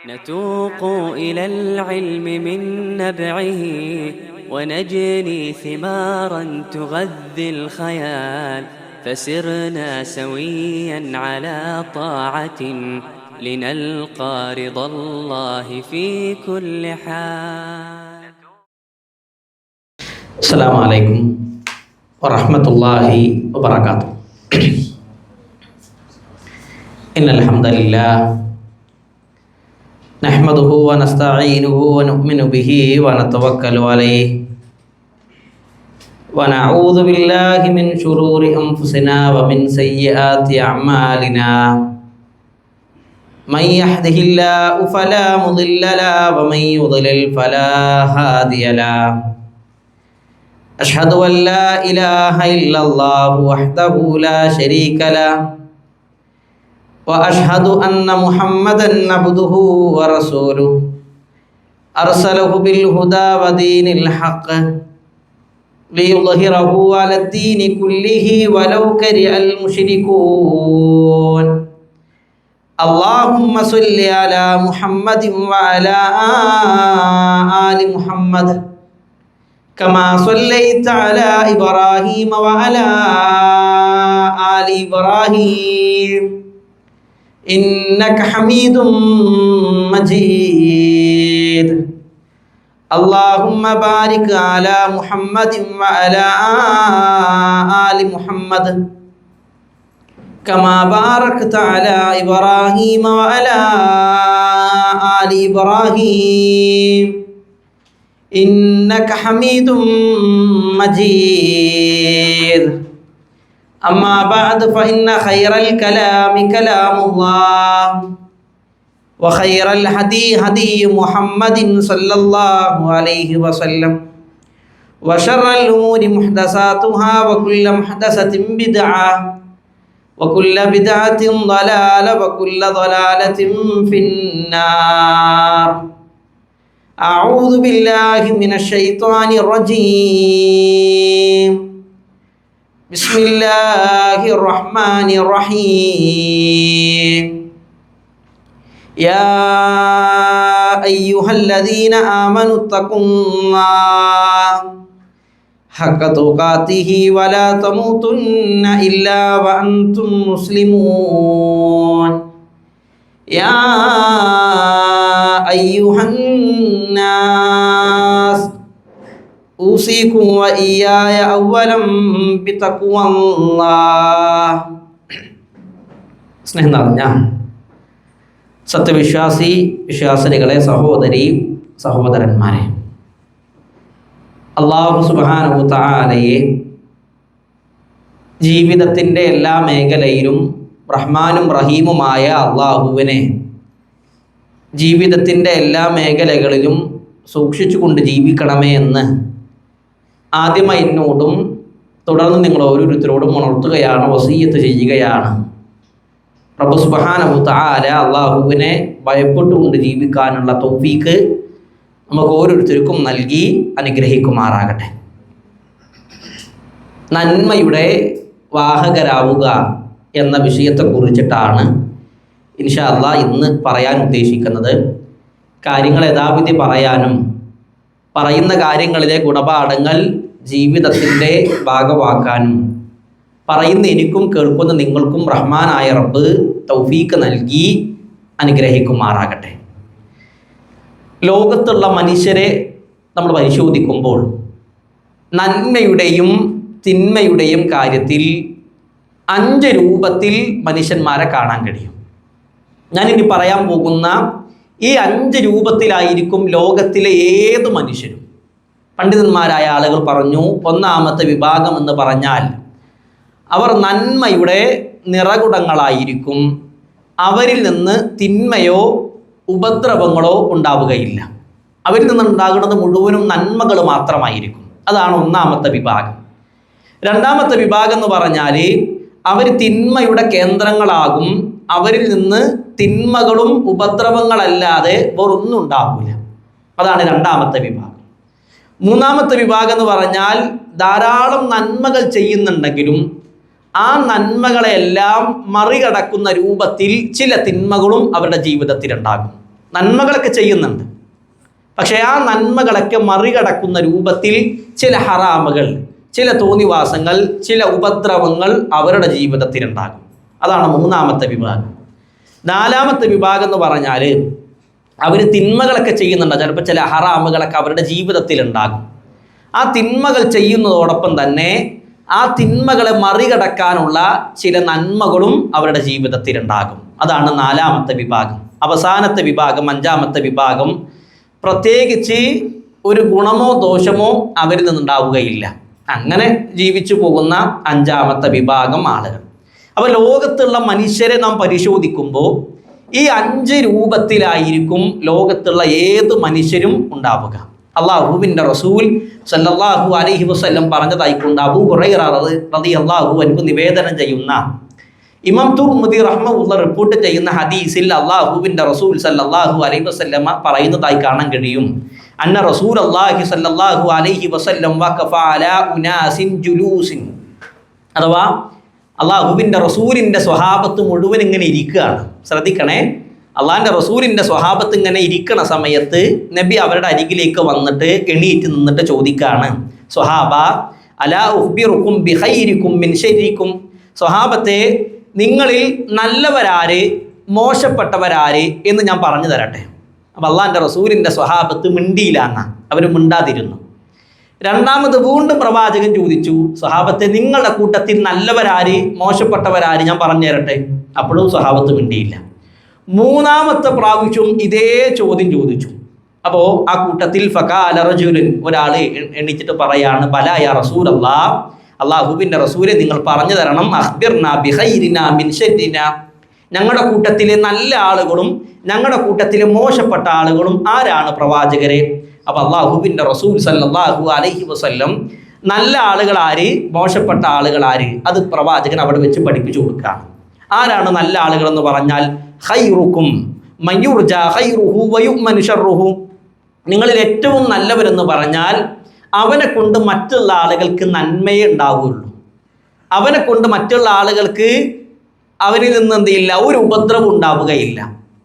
نتوق إلى العلم من نبعه ونجني ثمارا تغذي الخيال فسرنا سويا على طاعة لنلقى رضا الله في كل حال. السلام عليكم ورحمة الله وبركاته. إن الحمد لله نحمده ونستعينه ونؤمن به ونتوكل عليه ونعوذ بالله من شرور أنفسنا ومن سيئات أعمالنا من يهده الله فلا مضل له ومن يضلل فلا هادي له. أشهد أن لا إله إلا الله وحده لا شريك له وأشهد أن محمدًا عبده ورسوله أرسله بالهدى ودين الحق ليظهره على الدين كله ولو كره المشركون. اللهم صل على محمد وعلى آل محمد كما صليت على إبراهيم وعلى آل إبراهيم إنك حميد مجيد. اللهم بارك على محمد وعلى آل محمد كما باركت على إبراهيم وعلى آل إبراهيم إنك حميد مجيد. أما بعد فإن خير الكلام كلام الله وخير الهدي هدي محمد صلى الله عليه وسلم وشر الأمور محدثاتها وكل محدثة بدعة وكل بدعة ضلالة وكل ضلالة في النار. أعوذ بالله من الشيطان الرجيم. بسم الله الرحمن الرحيم. يا أيها الذين آمنوا اتقوا الله حق تقاته ولا تموتن إلا وأنتم مسلمون. يا أيها الناس أوصيكم وإياي أولا بتقوى الله. സ്നേഹം നിറഞ്ഞ സത്യവിശ്വാസി വിശ്വാസിനികളെ, സഹോദരി സഹോദരന്മാരെ, അല്ലാഹു സുബ്ഹാനഹു വ തആലയെ ജീവിതത്തിൻ്റെ എല്ലാ മേഖലയിലും റഹ്മാനും റഹീമുമായ അള്ളാഹുവിനെ ജീവിതത്തിൻ്റെ എല്ലാ മേഖലകളിലും സൂക്ഷിച്ചുകൊണ്ട് ജീവിക്കണമേ എന്ന് ആദ്യമായി എന്നോടും തുടർന്ന് നിങ്ങൾ ഓരോരുത്തരോടും ഉണർത്തുകയാണ്, വസീയത്ത് ചെയ്യുകയാണ്. റബ്ബ് സുബ്ഹാനഹു വ തആല അള്ളാഹുവിനെ ഭയപ്പെട്ടുകൊണ്ട് ജീവിക്കാനുള്ള തൗഫീക്ക് നമുക്ക് ഓരോരുത്തർക്കും നൽകി അനുഗ്രഹിക്കുമാറാകട്ടെ. നന്മയുടെ വാഹകരാവുക എന്ന വിഷയത്തെക്കുറിച്ചിട്ടാണ് ഇൻഷാ അല്ലാഹ് ഇന്ന് പറയാൻ ഉദ്ദേശിക്കുന്നത്. കാര്യങ്ങൾ യഥാവിധി പറയാനും പറയുന്ന കാര്യങ്ങളിലെ ഗുണപാഠങ്ങൾ ജീവിതത്തിൻ്റെ ഭാഗമാക്കാനും പറയുന്ന എനിക്കും കേൾക്കുന്ന നിങ്ങൾക്കും റഹ്മാനായ റബ്ബ് തൗഫീക്ക് നൽകി അനുഗ്രഹിക്കുമാറാകട്ടെ. ലോകത്തുള്ള മനുഷ്യരെ നമ്മൾ പരിശോധിക്കുമ്പോൾ നന്മയുടെയും തിന്മയുടെയും കാര്യത്തിൽ 5 രൂപത്തിൽ മനുഷ്യന്മാരെ കാണാൻ കഴിയും. ഞാനിനി പറയാൻ പോകുന്ന ഈ 5 രൂപത്തിലായിരിക്കും ലോകത്തിലെ ഏത് മനുഷ്യരും. പണ്ഡിതന്മാരായ ആളുകൾ പറഞ്ഞു, ഒന്നാമത്തെ വിഭാഗം എന്ന് പറഞ്ഞാൽ അവർ നന്മയുടെ നിറകുടങ്ങളായിരിക്കും. അവരിൽ നിന്ന് തിന്മയോ ഉപദ്രവങ്ങളോ ഉണ്ടാവുകയില്ല. അവരിൽ നിന്നുണ്ടാകുന്നത് മുഴുവനും നന്മകൾ മാത്രമായിരിക്കും. അതാണ് ഒന്നാമത്തെ വിഭാഗം. രണ്ടാമത്തെ വിഭാഗം എന്ന് പറഞ്ഞാൽ അവർ തിന്മയുടെ കേന്ദ്രങ്ങളാകും. അവരിൽ നിന്ന് തിന്മകളും ഉപദ്രവങ്ങളല്ലാതെ വേറൊന്നും ഉണ്ടാവില്ല. അതാണ് രണ്ടാമത്തെ വിഭാഗം. മൂന്നാമത്തെ വിഭാഗം എന്ന് പറഞ്ഞാൽ ധാരാളം നന്മകൾ ചെയ്യുന്നുണ്ടെങ്കിലും ആ നന്മകളെല്ലാം മറികടക്കുന്ന രൂപത്തിൽ ചില തിന്മകളും അവരുടെ ജീവിതത്തിൽ ഉണ്ടാകും. നന്മകളൊക്കെ ചെയ്യുന്നുണ്ട്. പക്ഷേ ആ നന്മകളൊക്കെ മറികടക്കുന്ന രൂപത്തിൽ ചില ഹറാമുകൾ, ചില തോന്നിവാസങ്ങൾ, ചില ഉപദ്രവങ്ങൾ അവരുടെ ജീവിതത്തിലുണ്ടാകും. അതാണ് മൂന്നാമത്തെ വിഭാഗം. നാലാമത്തെ വിഭാഗം എന്ന് പറഞ്ഞാൽ അവർ തിന്മകളൊക്കെ ചെയ്യുന്നുണ്ട്. ചിലപ്പോൾ ചില ഹറാമുകളൊക്കെ അവരുടെ ജീവിതത്തിലുണ്ടാകും. ആ തിന്മകൾ ചെയ്യുന്നതോടൊപ്പം തന്നെ ആ തിന്മകളെ മറികടക്കാനുള്ള ചില നന്മകളും അവരുടെ ജീവിതത്തിലുണ്ടാകും. അതാണ് നാലാമത്തെ വിഭാഗം. അവസാനത്തെ വിഭാഗം, അഞ്ചാമത്തെ വിഭാഗം, പ്രത്യേകിച്ച് ഒരു ഗുണമോ ദോഷമോ അവരിൽ നിന്നുണ്ടാവുകയില്ല. അങ്ങനെ ജീവിച്ചു പോകുന്ന അഞ്ചാമത്തെ വിഭാഗം ആളുകൾ. അപ്പോൾ ലോകത്തുള്ള മനുഷ്യരെ നാം പരിശോധിക്കുമ്പോൾ ഈ 5 രൂപത്തിലായിരിക്കും ലോകത്തുള്ള ഏത് മനുഷ്യരും ഉണ്ടാവുക. അള്ളാഹുവിൻ്റെ റസൂൽ സല്ലല്ലാഹു അലൈഹി വസല്ലം പറഞ്ഞതായിക്കൊണ്ട് അബൂ ഹുറൈറ റളിയല്ലാഹു അൻഹു നിവേദനം ചെയ്യുന്ന, ഇമാം തുർമുദി റഹ്മഹുല്ലാഹ് റിപ്പോർട്ട് ചെയ്യുന്ന ഹദീസിൽ അള്ളാഹുവിൻ്റെ റസൂൽ സല്ലല്ലാഹു അലൈഹി വസല്ലം പറയുന്നതായി കാണാൻ കഴിയും. അന്ന റസൂലുള്ളാഹി സല്ലല്ലാഹു അലൈഹി വസല്ലം വഖഫ അലാ ഉനാസിൻ ജുലൂസിൻ. അഥവാ അള്ളാഹുവിൻ്റെ റസൂലിൻ്റെ സ്വഹാബത്ത് മുഴുവൻ ഇങ്ങനെ ഇരിക്കുകയാണ്. ശ്രദ്ധിക്കണേ, അള്ളാഹിൻ്റെ റസൂലിൻ്റെ സ്വഹാബത്ത് ഇങ്ങനെ ഇരിക്കണ സമയത്ത് നബി അവരുടെ അരികിലേക്ക് വന്നിട്ട് എണീറ്റ് നിന്നിട്ട് ചോദിക്കുകയാണ്, സ്വഹാബ അലാ ഉഖ്ബിറുക്കും ബിഖൈരിക്കും മിൻ ശർരിക്കും. സ്വഹാബത്തെ, നിങ്ങളിൽ നല്ലവരാര് മോശപ്പെട്ടവരാര് എന്ന് ഞാൻ പറഞ്ഞു തരട്ടെ. അപ്പം അള്ളാഹിൻ്റെ റസൂലിൻ്റെ സ്വഹാബത്ത് മിണ്ടിയില്ല എന്നാ, അവർ മിണ്ടാതിരുന്നു. രണ്ടാമത് വീണ്ടും പ്രവാചകൻ ചോദിച്ചു, സ്വഹാബത്തെ നിങ്ങളുടെ കൂട്ടത്തിൽ നല്ലവരാര് മോശപ്പെട്ടവരാര് ഞാൻ പറഞ്ഞു തരട്ടെ. അപ്പോഴും സ്വഹാബത്ത് മിണ്ടിയില്ല. മൂന്നാമത്തെ പ്രാവശ്യം ഇതേ ചോദ്യം ചോദിച്ചു. അപ്പോൾ ആ കൂട്ടത്തിൽ ഫഖാല റജുലുൻ, ഒരാൾ എണീച്ചിട്ട് പറയാണ്, ബലാ യാ റസൂലല്ലാഹ്, അള്ളാഹുവിൻ്റെ റസൂലെ നിങ്ങൾ പറഞ്ഞു തരണം, അഖ്ബിർനാ ബിഖൈരിനാ മിൻ ശർരിനാ, ഞങ്ങളുടെ കൂട്ടത്തിലെ നല്ല ആളുകളും ഞങ്ങളുടെ കൂട്ടത്തിലെ മോശപ്പെട്ട ആളുകളും ആരാണ് പ്രവാചകരെ? അപ്പോൾ അള്ളാഹുവിൻ്റെ റസൂൽ സല്ലല്ലാഹു അലൈഹി വസല്ലം നല്ല ആളുകൾ ആര്, മോശപ്പെട്ട ആളുകൾ ആര്, അത് പ്രവാചകൻ അവിടെ വെച്ച് പഠിപ്പിച്ചു കൊടുക്കുകയാണ്. ആരാണ് നല്ല ആളുകൾ എന്ന് പറഞ്ഞാൽ, ഖൈറുക്കും മയുർജാ ഖൈറുഹു വയുഅ്മനു ശർറുഹു, നിങ്ങളിൽ ഏറ്റവും നല്ലവരെന്ന് പറഞ്ഞാൽ അവനെ കൊണ്ട് മറ്റുള്ള ആളുകൾക്ക് നന്മയേ ഉണ്ടാവുകയുള്ളൂ. അവനെ കൊണ്ട് മറ്റുള്ള ആളുകൾക്ക് അവരിൽ നിന്ന് എന്തില്ല, ഒരു ഉപദ്രവം ഉണ്ടാവുകയില്ല.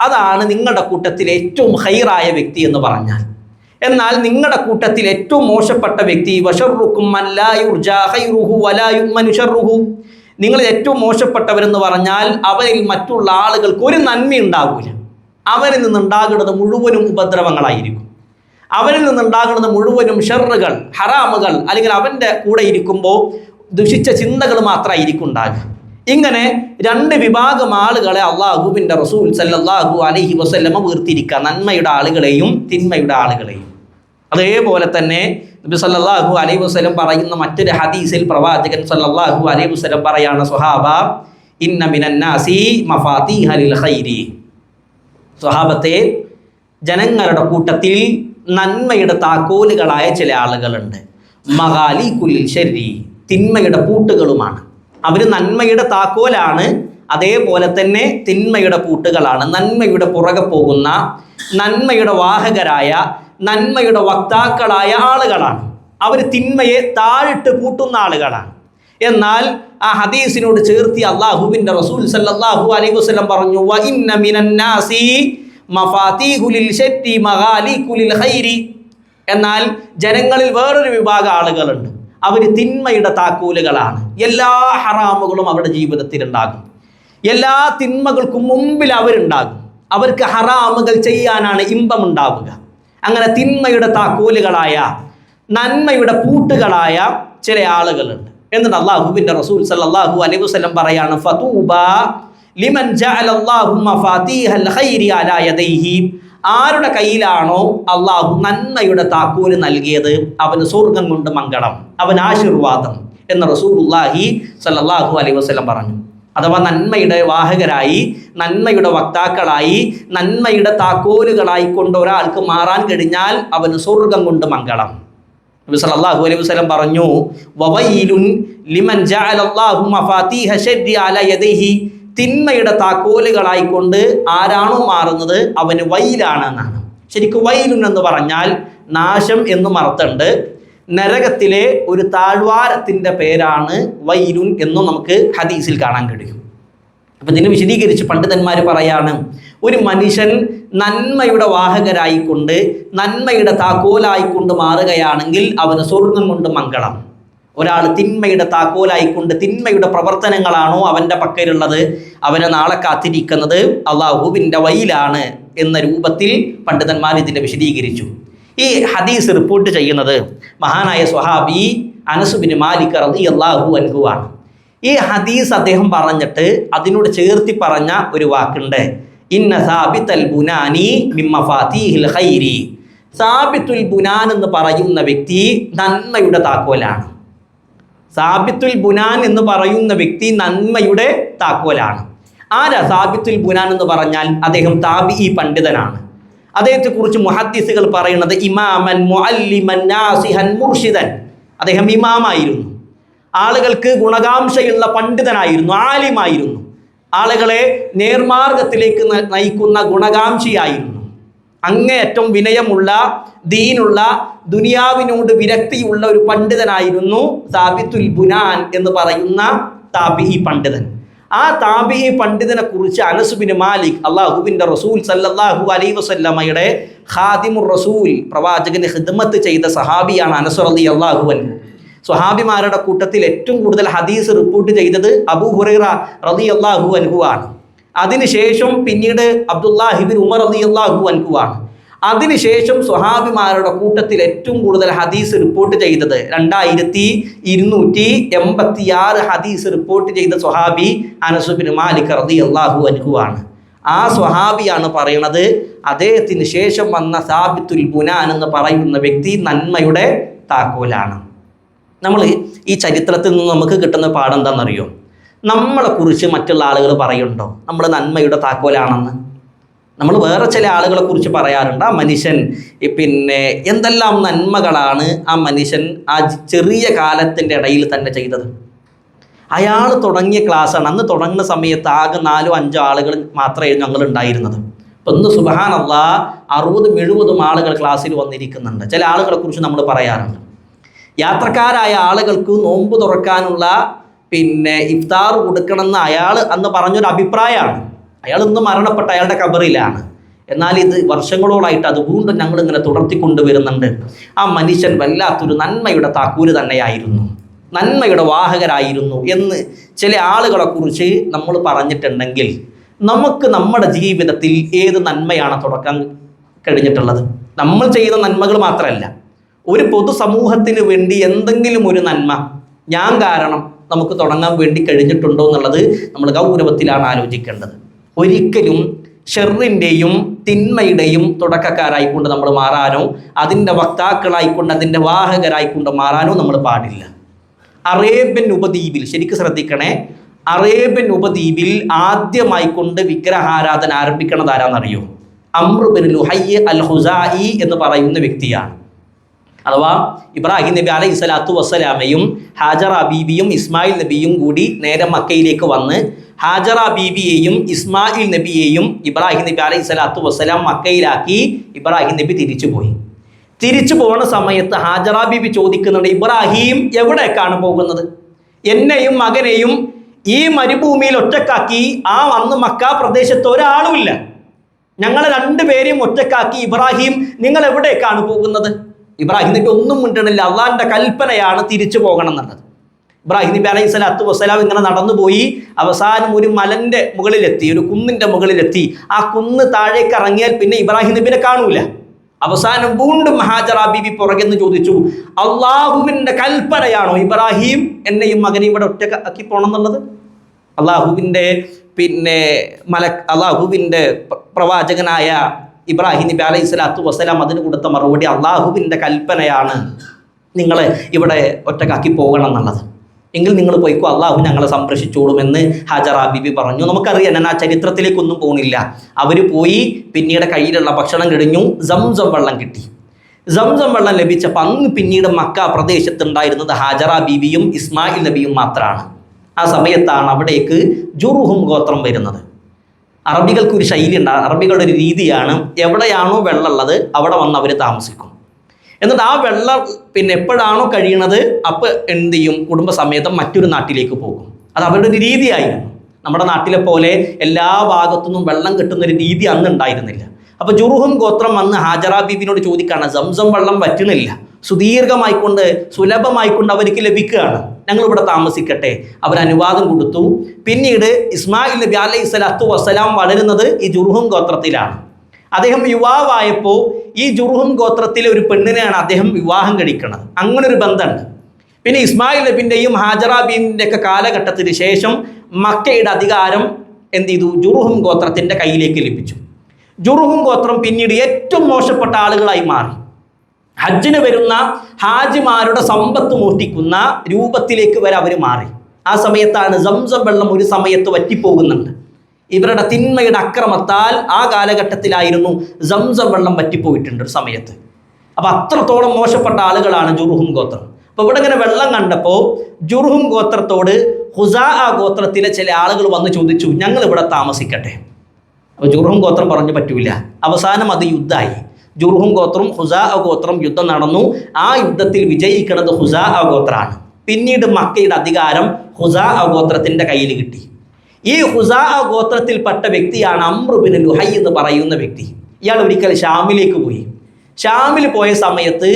അതാണ് നിങ്ങളുടെ കൂട്ടത്തിൽ ഏറ്റവും ഖൈറായ വ്യക്തി എന്ന് പറഞ്ഞാൽ. എന്നാൽ നിങ്ങളുടെ കൂട്ടത്തിൽ ഏറ്റവും മോശപ്പെട്ട വ്യക്തി, വശർറുക്കും മൻ ലാ യുർജാ ഖൈറുഹു വലാ യുഅ്മനു ശർറുഹു, നിങ്ങളിൽ ഏറ്റവും മോശപ്പെട്ടവരെന്ന് പറഞ്ഞാൽ അവരിൽ മറ്റുള്ള ആളുകൾക്ക് ഒരു നന്മ ഉണ്ടാവില്ല. അവരിൽ നിന്നുണ്ടാകുന്നത് മുഴുവനും ഉപദ്രവങ്ങളായിരിക്കും. അവരിൽ നിന്നുണ്ടാകുന്നത് മുഴുവനും ഷർറുകൾ, ഹറാമുകൾ, അല്ലെങ്കിൽ അവൻ്റെ കൂടെ ഇരിക്കുമ്പോൾ ദുഷിച്ച ചിന്തകൾ മാത്രമായിരിക്കും ഉണ്ടാകുക. ഇങ്ങനെ 2 വിഭാഗം ആളുകളെ അള്ളാഹുവിൻ്റെ റസൂൽ സല്ലല്ലാഹു അലൈഹി വസല്ലമ വേർതിരിക്കുക, നന്മയുടെ ആളുകളെയും തിന്മയുടെ ആളുകളെയും. അതേപോലെ തന്നെ നബി സല്ലല്ലാഹു അലൈഹി വസല്ലം പറയുന്ന മറ്റൊരു ഹദീസിൽ പ്രവാചകൻ സല്ലല്ലാഹു അലൈഹി വസല്ലം പറയാണ്, സ്വഹാബ ഇന്ന മിനൻ നാസി മഫാതീഹ ലിൽ ഖൈരി. സ്വഹാബത്തെ, ജനങ്ങളുടെ കൂട്ടത്തിൽ നന്മയുടെ താക്കോലുകളായ ചില ആളുകളുണ്ട്. മഗാലികുൽ ശർരി, തിന്മയുടെ പൂട്ടുകളുമാണ്. അവർ നന്മയുടെ താക്കോലാണ്, അതേപോലെ തന്നെ തിന്മയുടെ പൂട്ടുകളാണ്. നന്മയുടെ പുറകെ പോകുന്ന, നന്മയുടെ വാഹകരായ, നന്മയുടെ വക്താക്കളായ ആളുകളാണ്. അവർ തിന്മയെ താഴിട്ട് പൂട്ടുന്ന ആളുകളാണ്. എന്നാൽ ആ ഹദീസിനോട് ചേർത്തി അള്ളാഹുവിൻ്റെ റസൂൽ സല്ലല്ലാഹു അലൈഹി വസല്ലം പറഞ്ഞു, വ ഇന്ന മിനൻ നാസി മഫാതീഹു ലിൽ ശർരി മഗാലികു ലിൽ ഖൈരി. എന്നാൽ ജനങ്ങളിൽ വേറൊരു വിഭാഗം ആളുകളുണ്ട്, അവർ തിന്മയുടെ താക്കോലുകളാണ്. എല്ലാ ഹറാമുകളും അവരുടെ ജീവിതത്തിൽ ഉണ്ടാകും. എല്ലാ തിന്മകൾക്കും മുമ്പിൽ അവരുണ്ടാകും. അവർക്ക് ഹറാമുകൾ ചെയ്യാനാണ് ഇമ്പമുണ്ടാവുക. അങ്ങനെ തിന്മയുടെ താക്കോലുകളായ, നന്മയുടെ പൂട്ടുകളായ ചില ആളുകളുണ്ട്. എന്നിട്ട് അള്ളാഹുവിൻ്റെ റസൂൽ സല്ലല്ലാഹു അലൈഹി വസല്ലം പറയാണ്, ഫതൂബ ലിമൻ ജഅലല്ലാഹു മഫാതീഹൽ ഖൈരി അലാ യദൈഹി. ആരുടെ കയ്യിലാണോ അള്ളാഹു നന്മയുടെ താക്കോല് നൽകിയത് അവന് സ്വർഗം കൊണ്ട് മംഗളം, അവൻ ആശീർവാദം എന്ന് റസൂലുള്ളാഹി സല്ലല്ലാഹു അലൈഹി വസല്ലം പറഞ്ഞു. അഥവാ നന്മയുടെ വാഹകരായി, നന്മയുടെ വക്താക്കളായി, നന്മയുടെ താക്കോലുകളായി കൊണ്ട് ഒരാൾക്ക് മാറാൻ കഴിഞ്ഞാൽ അവന് സ്വർഗം കൊണ്ട് മംഗളം. നബി സല്ലല്ലാഹു അലൈഹി വസല്ലം പറഞ്ഞു, വവൈലുൻ ലിമൻ ജഅലല്ലാഹു മഫാതീഹ ശർരി അലാ യദൈഹി. തിന്മയുടെ താക്കോലുകളായിക്കൊണ്ട് ആരാണോ മാറുന്നത് അവന് വൈലാണ് എന്നാണ്. ശരിക്കും വൈലുൻ എന്ന് പറഞ്ഞാൽ നാശം എന്നും അർത്ഥമുണ്ട്. നരകത്തിലെ ഒരു താഴ്വാരത്തിൻ്റെ പേരാണ് വൈലുൻ എന്നും നമുക്ക് ഹദീസിൽ കാണാൻ കഴിയും. അപ്പം ഇതിനെ വിശദീകരിച്ച് പണ്ഡിതന്മാർ പറയാണ്, ഒരു മനുഷ്യൻ നന്മയുടെ വാഹകരായിക്കൊണ്ട് നന്മയുടെ താക്കോലായിക്കൊണ്ട് മാറുകയാണെങ്കിൽ അവന് സ്വർഗം കൊണ്ട് മംഗളം. ഒരാൾ തിന്മയുടെ താക്കോലായിക്കൊണ്ട് തിന്മയുടെ പ്രവർത്തനങ്ങളാണോ അവൻ്റെ പക്കലുള്ളത്, അവനെ നാളെ കാത്തിരിക്കുന്നത് അള്ളാഹുവിൻ്റെ വയിലാണ് എന്ന രൂപത്തിൽ പണ്ഡിതന്മാർ ഇതിനെ വിശദീകരിച്ചു. ഈ ഹദീസ് റിപ്പോർട്ട് ചെയ്യുന്നത് മഹാനായ സ്വഹാബി അനസ് ബിൻ മാലിക് റളിയല്ലാഹു അൻഹു ആണ്. ഈ ഹദീസ് അദ്ദേഹം പറഞ്ഞിട്ട് അതിനോട് ചേർത്തി പറഞ്ഞ ഒരു വാക്കുണ്ട്, ഇന്ന സാബിത്തൽ ബുനാനി മിൻ മഫാതീഹിൽ ഖൈരി. സാബിത്തുൽ ബുനാൻ എന്ന് പറയുന്ന വ്യക്തി നന്മയുടെ താക്കോലാണ്. സാബിത്തുൽ ബുനാൻ എന്ന് പറയുന്ന വ്യക്തി നന്മയുടെ താക്കോലാണ്. ആരാ സാബിത്തുൽ ബുനാൻ എന്ന് പറഞ്ഞാൽ? അദ്ദേഹം താബിഈ പണ്ഡിതനാണ്. അദ്ദേഹത്തെക്കുറിച്ച് മുഹദ്ദിസുകൾ പറയുന്നത് ഇമാമൻ മുഅല്ലിമൻ നാസിഹൻ മുർഷിദൻ. അദ്ദേഹം ഇമാമായിരുന്നു, ആളുകൾക്ക് ഗുണകാംക്ഷയുള്ള പണ്ഡിതനായിരുന്നു, ആലിമായിരുന്നു, ആളുകളെ നേർമാർഗത്തിലേക്ക് നയിക്കുന്ന ഗുണകാംക്ഷിയായിരുന്നു. അങ്ങേയറ്റം വിനയമുള്ള, ദീനുള്ള, ദുനിയാവിനോട് വിരക്തിയുള്ള ഒരു പണ്ഡിതനായിരുന്നു സാബിത്തുൽ ബുനാൻ എന്ന് പറയുന്ന താബിഈ പണ്ഡിതൻ. ആ താബിഈ പണ്ഡിതനെ കുറിച്ച് അനസ് ബിൻ മാലിക് അള്ളാഹുവിൻ്റെ റസൂൽ സല്ലല്ലാഹു അലൈഹി വസല്ലമയുടെ ഖാദിമുർ റസൂൽ, പ്രവാചകന് ഖിദ്മത്ത് ചെയ്ത സഹാബിയാണ് അനസ് റളിയല്ലാഹു അൻഹു. സ്വഹാബിമാരുടെ കൂട്ടത്തിൽ ഏറ്റവും കൂടുതൽ ഹദീസ് റിപ്പോർട്ട് ചെയ്തത് അബൂ ഹുറൈറ റളിയല്ലാഹു അൻഹു ആണ്. അതിനുശേഷം പിന്നീട് അബ്ദുല്ലാഹി ഇബ്നു ഉമർ റളിയല്ലാഹു അൻഹു ആണ്. അതിനുശേഷം സ്വഹാബിമാരുടെ കൂട്ടത്തിൽ ഏറ്റവും കൂടുതൽ ഹദീസ് റിപ്പോർട്ട് ചെയ്തത് 2286 ഹദീസ് റിപ്പോർട്ട് ചെയ്ത സ്വഹാബി അനസ് ബിൻ മാലിക് റളിയല്ലാഹു അൻഹു ആണ്. ആ സ്വഹാബിയാണ് പറയുന്നത്, അദ്ദേഹത്തിന് ശേഷം വന്ന സാബിത്തുൽ ബുനാൻ എന്ന് പറയുന്ന വ്യക്തി നന്മയുടെ താക്കോലാണ്. നമ്മൾ ഈ ചരിത്രത്തിൽ നിന്ന് നമുക്ക് കിട്ടുന്ന പാഠം എന്താണെന്നറിയോ? നമ്മളെക്കുറിച്ച് മറ്റുള്ള ആളുകൾ പറയുന്നുണ്ടോ നമ്മൾ നന്മയുടെ താക്കോലാണെന്ന്? നമ്മൾ വേറെ ചില ആളുകളെ കുറിച്ച് പറയാറുണ്ട്, ആ മനുഷ്യൻ പിന്നെ എന്തെല്ലാം നന്മകളാണ് ആ മനുഷ്യൻ ആ ചെറിയ കാലത്തിൻ്റെ ഇടയിൽ തന്നെ ചെയ്തത്. അയാൾ തുടങ്ങിയ ക്ലാസ്സാണ്. അന്ന് തുടങ്ങുന്ന സമയത്ത് ആകെ 4-5 ആളുകൾ മാത്രമേ ഞങ്ങൾ ഉണ്ടായിരുന്നത്. അപ്പം ഇന്ന് സുബ്ഹാനല്ലാഹ് 60-70 ആളുകൾ ക്ലാസ്സിൽ വന്നിരിക്കുന്നുണ്ട്. ചില ആളുകളെ കുറിച്ച് നമ്മൾ പറയാറുണ്ട്, യാത്രക്കാരായ ആളുകൾക്ക് നോമ്പ് തുറക്കാനുള്ള പിന്നെ ഇഫ്താർ കൊടുക്കണമെന്ന് അയാൾ അന്ന് പറഞ്ഞൊരു അഭിപ്രായമാണ്. അയാൾ ഇന്ന് മരണപ്പെട്ട അയാളുടെ ഖബറിലാണ്. എന്നാൽ ഇത് വർഷങ്ങളോളായിട്ട് അത് വീണ്ടും ഞങ്ങളിങ്ങനെ തുടർത്തിക്കൊണ്ടുവരുന്നുണ്ട്. ആ മനുഷ്യൻ വല്ലാത്തൊരു നന്മയുടെ താക്കൂല് തന്നെയായിരുന്നു, നന്മയുടെ വാഹകരായിരുന്നു എന്ന് ചില ആളുകളെ കുറിച്ച് നമ്മൾ പറഞ്ഞിട്ടുണ്ടെങ്കിൽ നമുക്ക് നമ്മുടെ ജീവിതത്തിൽ ഏത് നന്മയാണ് തുടക്കാൻ കഴിഞ്ഞിട്ടുള്ളത്? നമ്മൾ ചെയ്യുന്ന നന്മകൾ മാത്രമല്ല, ഒരു പൊതുസമൂഹത്തിന് വേണ്ടി എന്തെങ്കിലും ഒരു നന്മ ഞാൻ കാരണം നമുക്ക് തുടങ്ങാൻ വേണ്ടി കഴിഞ്ഞിട്ടുണ്ടോ എന്നുള്ളത് നമ്മൾ ഗൗരവത്തിലാണ് ആലോചിക്കേണ്ടത്. ഒരിക്കലും ഷെറിൻ്റെയും തിന്മയുടെയും തുടക്കക്കാരായിക്കൊണ്ട് നമ്മൾ മാറാനോ അതിൻ്റെ വക്താക്കളായിക്കൊണ്ട് അതിൻ്റെ വാഹകരായിക്കൊണ്ട് മാറാനോ നമ്മൾ പാടില്ല. അറേബ്യൻ ഉപദ്വീപിൽ ശരിക്കും ശ്രദ്ധിക്കണേ, അറേബ്യൻ ഉപദ്വീപിൽ ആദ്യമായിക്കൊണ്ട് വിഗ്രഹാരാധന ആരംഭിക്കണത് ആരാന്നറിയോ? അംർ ബിൻ ലുഹയ്യ് അൽ ഖുസാഇ എന്ന് പറയുന്ന വ്യക്തിയാണ്. അഥവാ ഇബ്രാഹിം നബി അലൈഹി സ്വലാത്തു വസ്സലാമയും ഹാജറ ബീബിയും ഇസ്മായിൽ നബിയും കൂടി നേരെ മക്കയിലേക്ക് വന്ന് ഹാജറ ബീബിയെയും ഇസ്മായിൽ നബിയെയും ഇബ്രാഹിം നബി അലൈഹി സ്വലാത്തു വസ്സലാം മക്കയിലാക്കി ഇബ്രാഹിം നബി തിരിച്ചു പോകുന്ന സമയത്ത് ഹാജറ ബീബി ചോദിക്കുന്നുണ്ട്, ഇബ്രാഹിം എവിടേക്കാണ് പോകുന്നത്? എന്നെയും മകനെയും ഈ മരുഭൂമിയിൽ ഒറ്റക്കാക്കി ആ വന്ന് മക്ക പ്രദേശത്ത് ഒരാളുമില്ല, ഞങ്ങളെ 2 പേരെയും ഒറ്റക്കാക്കി ഇബ്രാഹിം നിങ്ങൾ എവിടേക്കാണ് പോകുന്നത്? ഇബ്രാഹിം നബി ഒന്നും മിണ്ടണില്ല. അള്ളാഹിൻ്റെ കൽപ്പനയാണ് തിരിച്ചു പോകണം എന്നുള്ളത്. ഇബ്രാഹിം നബി അലൈഹി സ്വലാത്തു വസ്സലാം ഇങ്ങനെ നടന്നുപോയി അവസാനം ഒരു മലൻ്റെ മുകളിലെത്തി, ഒരു കുന്നിൻ്റെ മുകളിലെത്തി. ആ കുന്ന് താഴേക്ക് ഇറങ്ങിയാൽ പിന്നെ ഇബ്രാഹിം നബിനെ കാണൂല. അവസാനം വീണ്ടും ഹാജറ ബീബി പുറകെന്ന് ചോദിച്ചു, അള്ളാഹുവിൻ്റെ കൽപ്പനയാണോ ഇബ്രാഹിം എന്നെയും മകനെയും ഇവിടെ ഒറ്റക്കാക്കി പോകണം എന്നുള്ളത്? അള്ളാഹുവിൻ്റെ അള്ളാഹുവിൻ്റെ പ്രവാചകനായ ഇബ്രാഹിം നബി അലൈഹി സ്വലാത്തു വസ്സലാം അതിന് കൊടുത്ത മറുപടി, അള്ളാഹുവിൻ്റെ കൽപ്പനയാണ് നിങ്ങളെ ഇവിടെ ഒറ്റക്കാക്കി പോകണം എന്നുള്ളത്. എങ്കിൽ നിങ്ങൾ പോയിക്കോ, അള്ളാഹു ഞങ്ങളെ സംരക്ഷിച്ചോളുമെന്ന് ഹാജറ ബീബി പറഞ്ഞു. നമുക്കറിയാം, ഞാൻ ആ ചരിത്രത്തിലേക്കൊന്നും പോകുന്നില്ല. അവർ പോയി, പിന്നീട് കയ്യിലുള്ള ഭക്ഷണം കഴിഞ്ഞു, സംസം വെള്ളം കിട്ടി. സംസം വെള്ളം ലഭിച്ചപ്പോൾ അന്ന് പിന്നീട് മക്ക പ്രദേശത്തുണ്ടായിരുന്നത് ഹാജറ ബീബിയും ഇസ്മായിൽ നബിയും മാത്രമാണ്. ആ സമയത്താണ് അവിടേക്ക് ജുർഹും ഗോത്രം വരുന്നത്. അറബികൾക്കൊരു ശൈലി ഉണ്ട്, അറബികളുടെ ഒരു രീതിയാണ്, എവിടെയാണോ വെള്ളമുള്ളത് അവിടെ വന്ന് അവർ താമസിക്കും. എന്നിട്ട് ആ വെള്ളം എപ്പോഴാണോ കഴിയണത് അപ്പോൾ എന്ത് ചെയ്യും? കുടുംബസമേതം മറ്റൊരു നാട്ടിലേക്ക് പോകും. അത് അവരുടെ ഒരു രീതിയായിരുന്നു. നമ്മുടെ നാട്ടിലെ പോലെ എല്ലാ ഭാഗത്തുനിന്നും വെള്ളം കിട്ടുന്നൊരു രീതി അന്ന് ഉണ്ടായിരുന്നില്ല. അപ്പോൾ ജുർഹും ഗോത്രം വന്ന് ഹാജറ ബീബിനോട് ചോദിക്കുകയാണ്, സംസം വെള്ളം വറ്റണില്ല, സുദീർഘമായിക്കൊണ്ട് സുലഭമായിക്കൊണ്ട് അവർക്ക് ലഭിക്കുകയാണ്, ഞങ്ങളിവിടെ താമസിക്കട്ടെ. അവർ അനുവാദം കൊടുത്തു. പിന്നീട് ഇസ്മായിൽ നബി അലൈഹി സ്വലാത്തു വസ്സലാം വളരുന്നത് ഈ ജുർഹും ഗോത്രത്തിലാണ്. അദ്ദേഹം യുവാവായപ്പോൾ ഈ ജുർഹും ഗോത്രത്തിലെ ഒരു പെണ്ണിനെയാണ് അദ്ദേഹം വിവാഹം കഴിക്കുന്നത്. അങ്ങനെ ഒരു ബന്ധമുണ്ട്. പിന്നെ ഇസ്മായിൽ നബിൻ്റെയും ഹാജറ ബീവിൻ്റെ ഒക്കെ കാലഘട്ടത്തിന് ശേഷം മക്കയുടെ അധികാരം എന്ത് ചെയ്തു? ജുർഹും ഗോത്രത്തിൻ്റെ കയ്യിലേക്ക് ലഭിച്ചു. ജുർഹും ഗോത്രം പിന്നീട് ഏറ്റവും മോശപ്പെട്ട ആളുകളായി മാറി. ഹജ്ജിന് വരുന്ന ഹാജിമാരുടെ സമ്പത്ത് മോഷ്ടിക്കുന്ന രൂപത്തിലേക്ക് വരെ അവർ മാറി. ആ സമയത്താണ് സംസം വെള്ളം ഒരു സമയത്ത് വറ്റിപ്പോകുന്നുണ്ട്. ഇവരുടെ തിന്മയുടെ അക്രമത്താൽ ആ കാലഘട്ടത്തിലായിരുന്നു സംസം വെള്ളം വറ്റിപ്പോയിട്ടുണ്ട് ഒരു സമയത്ത്. അപ്പം അത്രത്തോളം മോശപ്പെട്ട ആളുകളാണ് ജുർഹും ഗോത്രം. അപ്പോൾ ഇവിടെ ഇങ്ങനെ വെള്ളം കണ്ടപ്പോൾ ജുർഹും ഗോത്രത്തോട് ഹുസാ ഗോത്രത്തിലെ ചില ആളുകൾ വന്ന് ചോദിച്ചു, ഞങ്ങൾ ഇവിടെ താമസിക്കട്ടെ. അപ്പോൾ ജുർഹും ഗോത്രം പറഞ്ഞു പറ്റൂല. അവസാനം അത് യുദ്ധമായി. ജുർഹും ഗോത്രം ഹുസാ ഗോത്രം യുദ്ധം നടന്നു. ആ യുദ്ധത്തിൽ വിജയിക്കുന്നത് ഹുസാ ഗോത്രമാണ്. പിന്നീട് മക്കയുടെ അധികാരം ഹുസാ ഗോത്രത്തിൻ്റെ കയ്യിൽ കിട്ടി. ഈ ഹുസാ ഗോത്രത്തിൽപ്പെട്ട വ്യക്തിയാണ് അംർ ബിൻ ലുഹൈ എന്ന് പറയുന്ന വ്യക്തി. ഇയാൾ ഒരിക്കൽ ഷാമിലേക്ക് പോയി. ഷാമിൽ പോയ സമയത്ത്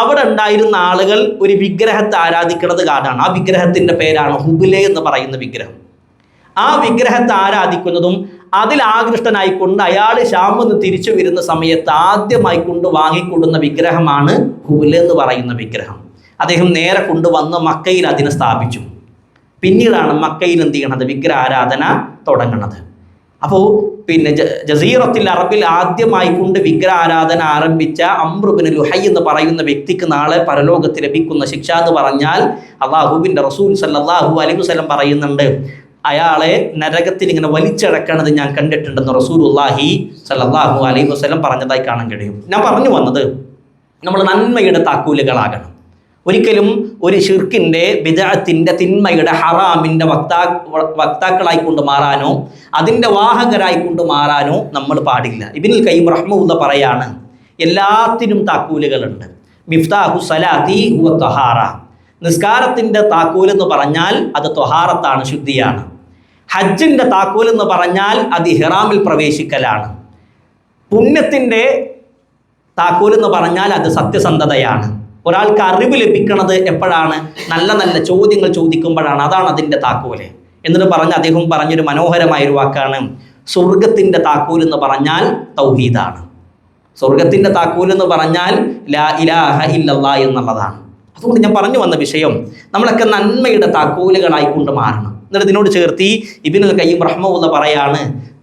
അവിടെ ഉണ്ടായിരുന്ന ആളുകൾ ഒരു വിഗ്രഹത്തെ ആരാധിക്കുന്നത് കാണാണ്. ആ വിഗ്രഹത്തിൻ്റെ പേരാണ് ഹുബിലെ എന്ന് പറയുന്ന വിഗ്രഹം. ആ വിഗ്രഹത്തെ ആരാധിക്കുന്നതും അതിൽ ആകൃഷ്ടനായിക്കൊണ്ട് അയാൾ ഷാമിൽ നിന്ന് തിരിച്ചു വരുന്ന സമയത്ത് ആദ്യമായിക്കൊണ്ട് വാങ്ങിക്കൊടുന്ന വിഗ്രഹമാണ് ഹുബിലെ എന്ന് പറയുന്ന വിഗ്രഹം. അദ്ദേഹം നേരെ കൊണ്ടുവന്ന് മക്കയിൽ അതിനെ സ്ഥാപിച്ചു. പിന്നീടാണ് മക്കയിൽ എന്ത് ചെയ്യണത്? വിഗ്രഹ ആരാധന തുടങ്ങുന്നത്. അപ്പോൾ പിന്നെ ജസീറത്തിൽ അറബിൽ ആദ്യമായിക്കൊണ്ട് വിഗ്രഹ ആരാധന ആരംഭിച്ച അംർ ബിൻ ലുഹൈ എന്ന് പറയുന്ന വ്യക്തിക്ക് നാളെ പരലോകത്ത് ലഭിക്കുന്ന ശിക്ഷ എന്ന് പറഞ്ഞാൽ അള്ളാഹുവിൻ്റെ റസൂൽ സല്ലല്ലാഹു അലൈഹി വസല്ലം പറയുന്നുണ്ട്, അയാളെ നരകത്തിൽ ഇങ്ങനെ വലിച്ചടക്കണത് ഞാൻ കണ്ടിട്ടുണ്ടെന്ന് റസൂലുള്ളാഹി സല്ലല്ലാഹു അലൈഹി വസല്ലം പറഞ്ഞതായി കാണാൻ കഴിയും. ഞാൻ പറഞ്ഞു വന്നത്, നമ്മൾ നന്മയുടെ താക്കൂലുകളാകണം. ഒരിക്കലും ഒരു ഷിർക്കിൻ്റെ, ബിദ്അത്തിൻ്റെ, തിന്മയുടെ, ഹറാമിൻ്റെ വക്താക്കളായിക്കൊണ്ട് മാറാനോ അതിൻ്റെ വാഹകരായിക്കൊണ്ട് മാറാനോ നമ്മൾ പാടില്ല. ഇബ്നുൽ ഖയ്യിം റഹ്മഹുല്ലാഹ് പറയാണ്, എല്ലാത്തിനും താക്കൂലുകളുണ്ട്. മിഫ്താഹു സലാത്തി ഹുവ ത്വഹാറ. നിസ്കാരത്തിൻ്റെ താക്കൂൽ എന്ന് പറഞ്ഞാൽ അത് ത്വഹാറത്താണ്, ശുദ്ധിയാണ്. ഹജ്ജിൻ്റെ താക്കൂൽ എന്ന് പറഞ്ഞാൽ അത് ഇഹ്റാമിൽ പ്രവേശിക്കലാണ്. പുണ്യത്തിൻ്റെ താക്കൂൽ എന്ന് പറഞ്ഞാൽ അത് സത്യസന്ധതയാണ്. ഒരാൾക്ക് അറിവ് ലഭിക്കുന്നത് എപ്പോഴാണ്? നല്ല നല്ല ചോദ്യങ്ങൾ ചോദിക്കുമ്പോഴാണ്. അതാണ് അതിൻ്റെ താക്കോല്. എന്നിട്ട് പറഞ്ഞ് അദ്ദേഹം പറഞ്ഞൊരു മനോഹരമായൊരു വാക്കാണ്, സ്വർഗത്തിൻ്റെ താക്കോൽ എന്ന് പറഞ്ഞാൽ തൗഹീദാണ്. സ്വർഗത്തിൻ്റെ താക്കോൽ എന്ന് പറഞ്ഞാൽ ലാ ഇലാഹ ഇല്ലല്ലാഹ് എന്നുള്ളതാണ്. അതുകൊണ്ട് ഞാൻ പറഞ്ഞു വന്ന വിഷയം, നമ്മളൊക്കെ നന്മയുടെ താക്കോലുകളായിക്കൊണ്ട് മാറണം. എന്നിട്ട് ഇതിനോട് ചേർത്തി ഇബ്നുൽ ഖയ്യിം റഹ്മഹുല്ലാഹ് പറയാണ്,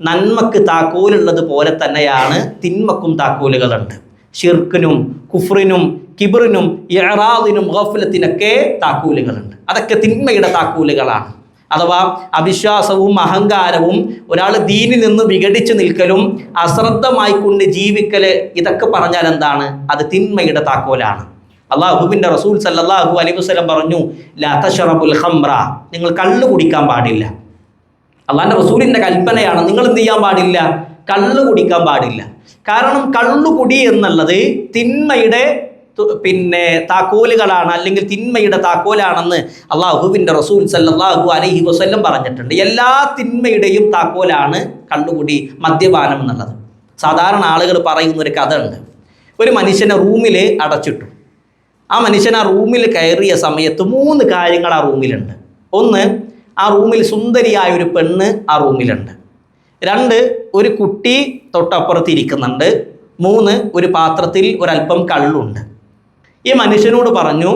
നന്മക്ക് താക്കോലുള്ളത് പോലെ തന്നെയാണ് തിന്മക്കും താക്കോലുകളുണ്ട്. ഷിർക്കിനും കുഫ്റിനും കിബ്റിനും ഇഅ്റാദിനും ഗഫ്ലത്തിനൊക്കെ താക്കൂലുകളുണ്ട്. അതൊക്കെ തിന്മയുടെ താക്കൂലുകളാണ്. അഥവാ അവിശ്വാസവും അഹങ്കാരവും ഒരാൾ ദീനിൽ നിന്ന് വിഘടിച്ച് നിൽക്കലും അശ്രദ്ധമായിക്കൊണ്ട് ജീവിക്കൽ, ഇതൊക്കെ പറഞ്ഞാൽ എന്താണ്? അത് തിന്മയുടെ താക്കോലാണ്. അള്ളാഹുവിൻ്റെ റസൂൽ സല്ലല്ലാഹു അലൈഹി വസല്ലം പറഞ്ഞു, ലാ തശ്റബുൽ ഖംറ, നിങ്ങൾ കള്ള് കുടിക്കാൻ പാടില്ല. അള്ളാഹിൻ്റെ റസൂലിൻ്റെ കൽപ്പനയാണ്, നിങ്ങൾ എന്ത് ചെയ്യാൻ പാടില്ല? കള്ള് കുടിക്കാൻ പാടില്ല. കാരണം കള്ളുകുടി എന്നുള്ളത് തിന്മയുടെ താക്കോലുകളാണ്, അല്ലെങ്കിൽ തിന്മയുടെ താക്കോലാണെന്ന് അള്ളാഹുവിൻ്റെ റസൂൽ സല്ലല്ലാഹു അലൈഹി വസല്ലം പറഞ്ഞിട്ടുണ്ട്. എല്ലാ തിന്മയുടെയും താക്കോലാണ് കള്ളുകുടി, മദ്യപാനം എന്നുള്ളത്. സാധാരണ ആളുകൾ പറയുന്നൊരു കഥ ഉണ്ട്. ഒരു മനുഷ്യനെ റൂമിൽ അടച്ചിട്ടു. ആ മനുഷ്യൻ ആ റൂമിൽ കയറിയ സമയത്ത് 3 കാര്യങ്ങൾ ആ റൂമിലുണ്ട്. 1, ആ റൂമിൽ സുന്ദരിയായ ഒരു പെണ്ണ് ആ റൂമിലുണ്ട്. 2, ഒരു കുട്ടി തൊട്ടപ്പുറത്ത് ഇരിക്കുന്നുണ്ട്. 3, ഒരു പാത്രത്തിൽ ഒരല്പം കള്ളുണ്ട്. ഈ മനുഷ്യനോട് പറഞ്ഞു,